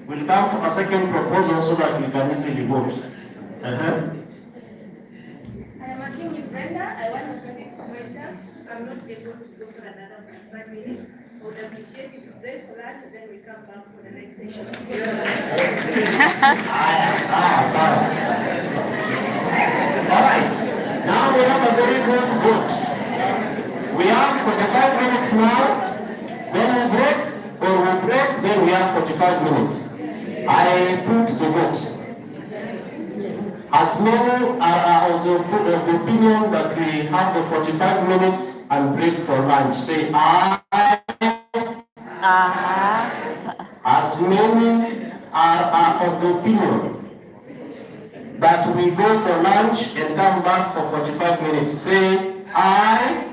We'll come for a second proposal so that we can easily vote. I am working with Brenda. I want to connect to myself. I'm not able to go for another 5 minutes. I would appreciate if you break for lunch and then we come back for the next session. Alright, now we have a very good vote. We have 45 minutes now, then we break, or we break, then we have 45 minutes. I put the vote. As many are also of the opinion that we have the 45 minutes and break for lunch, say aye. As many are of the opinion that we go for lunch and come back for 45 minutes, say aye.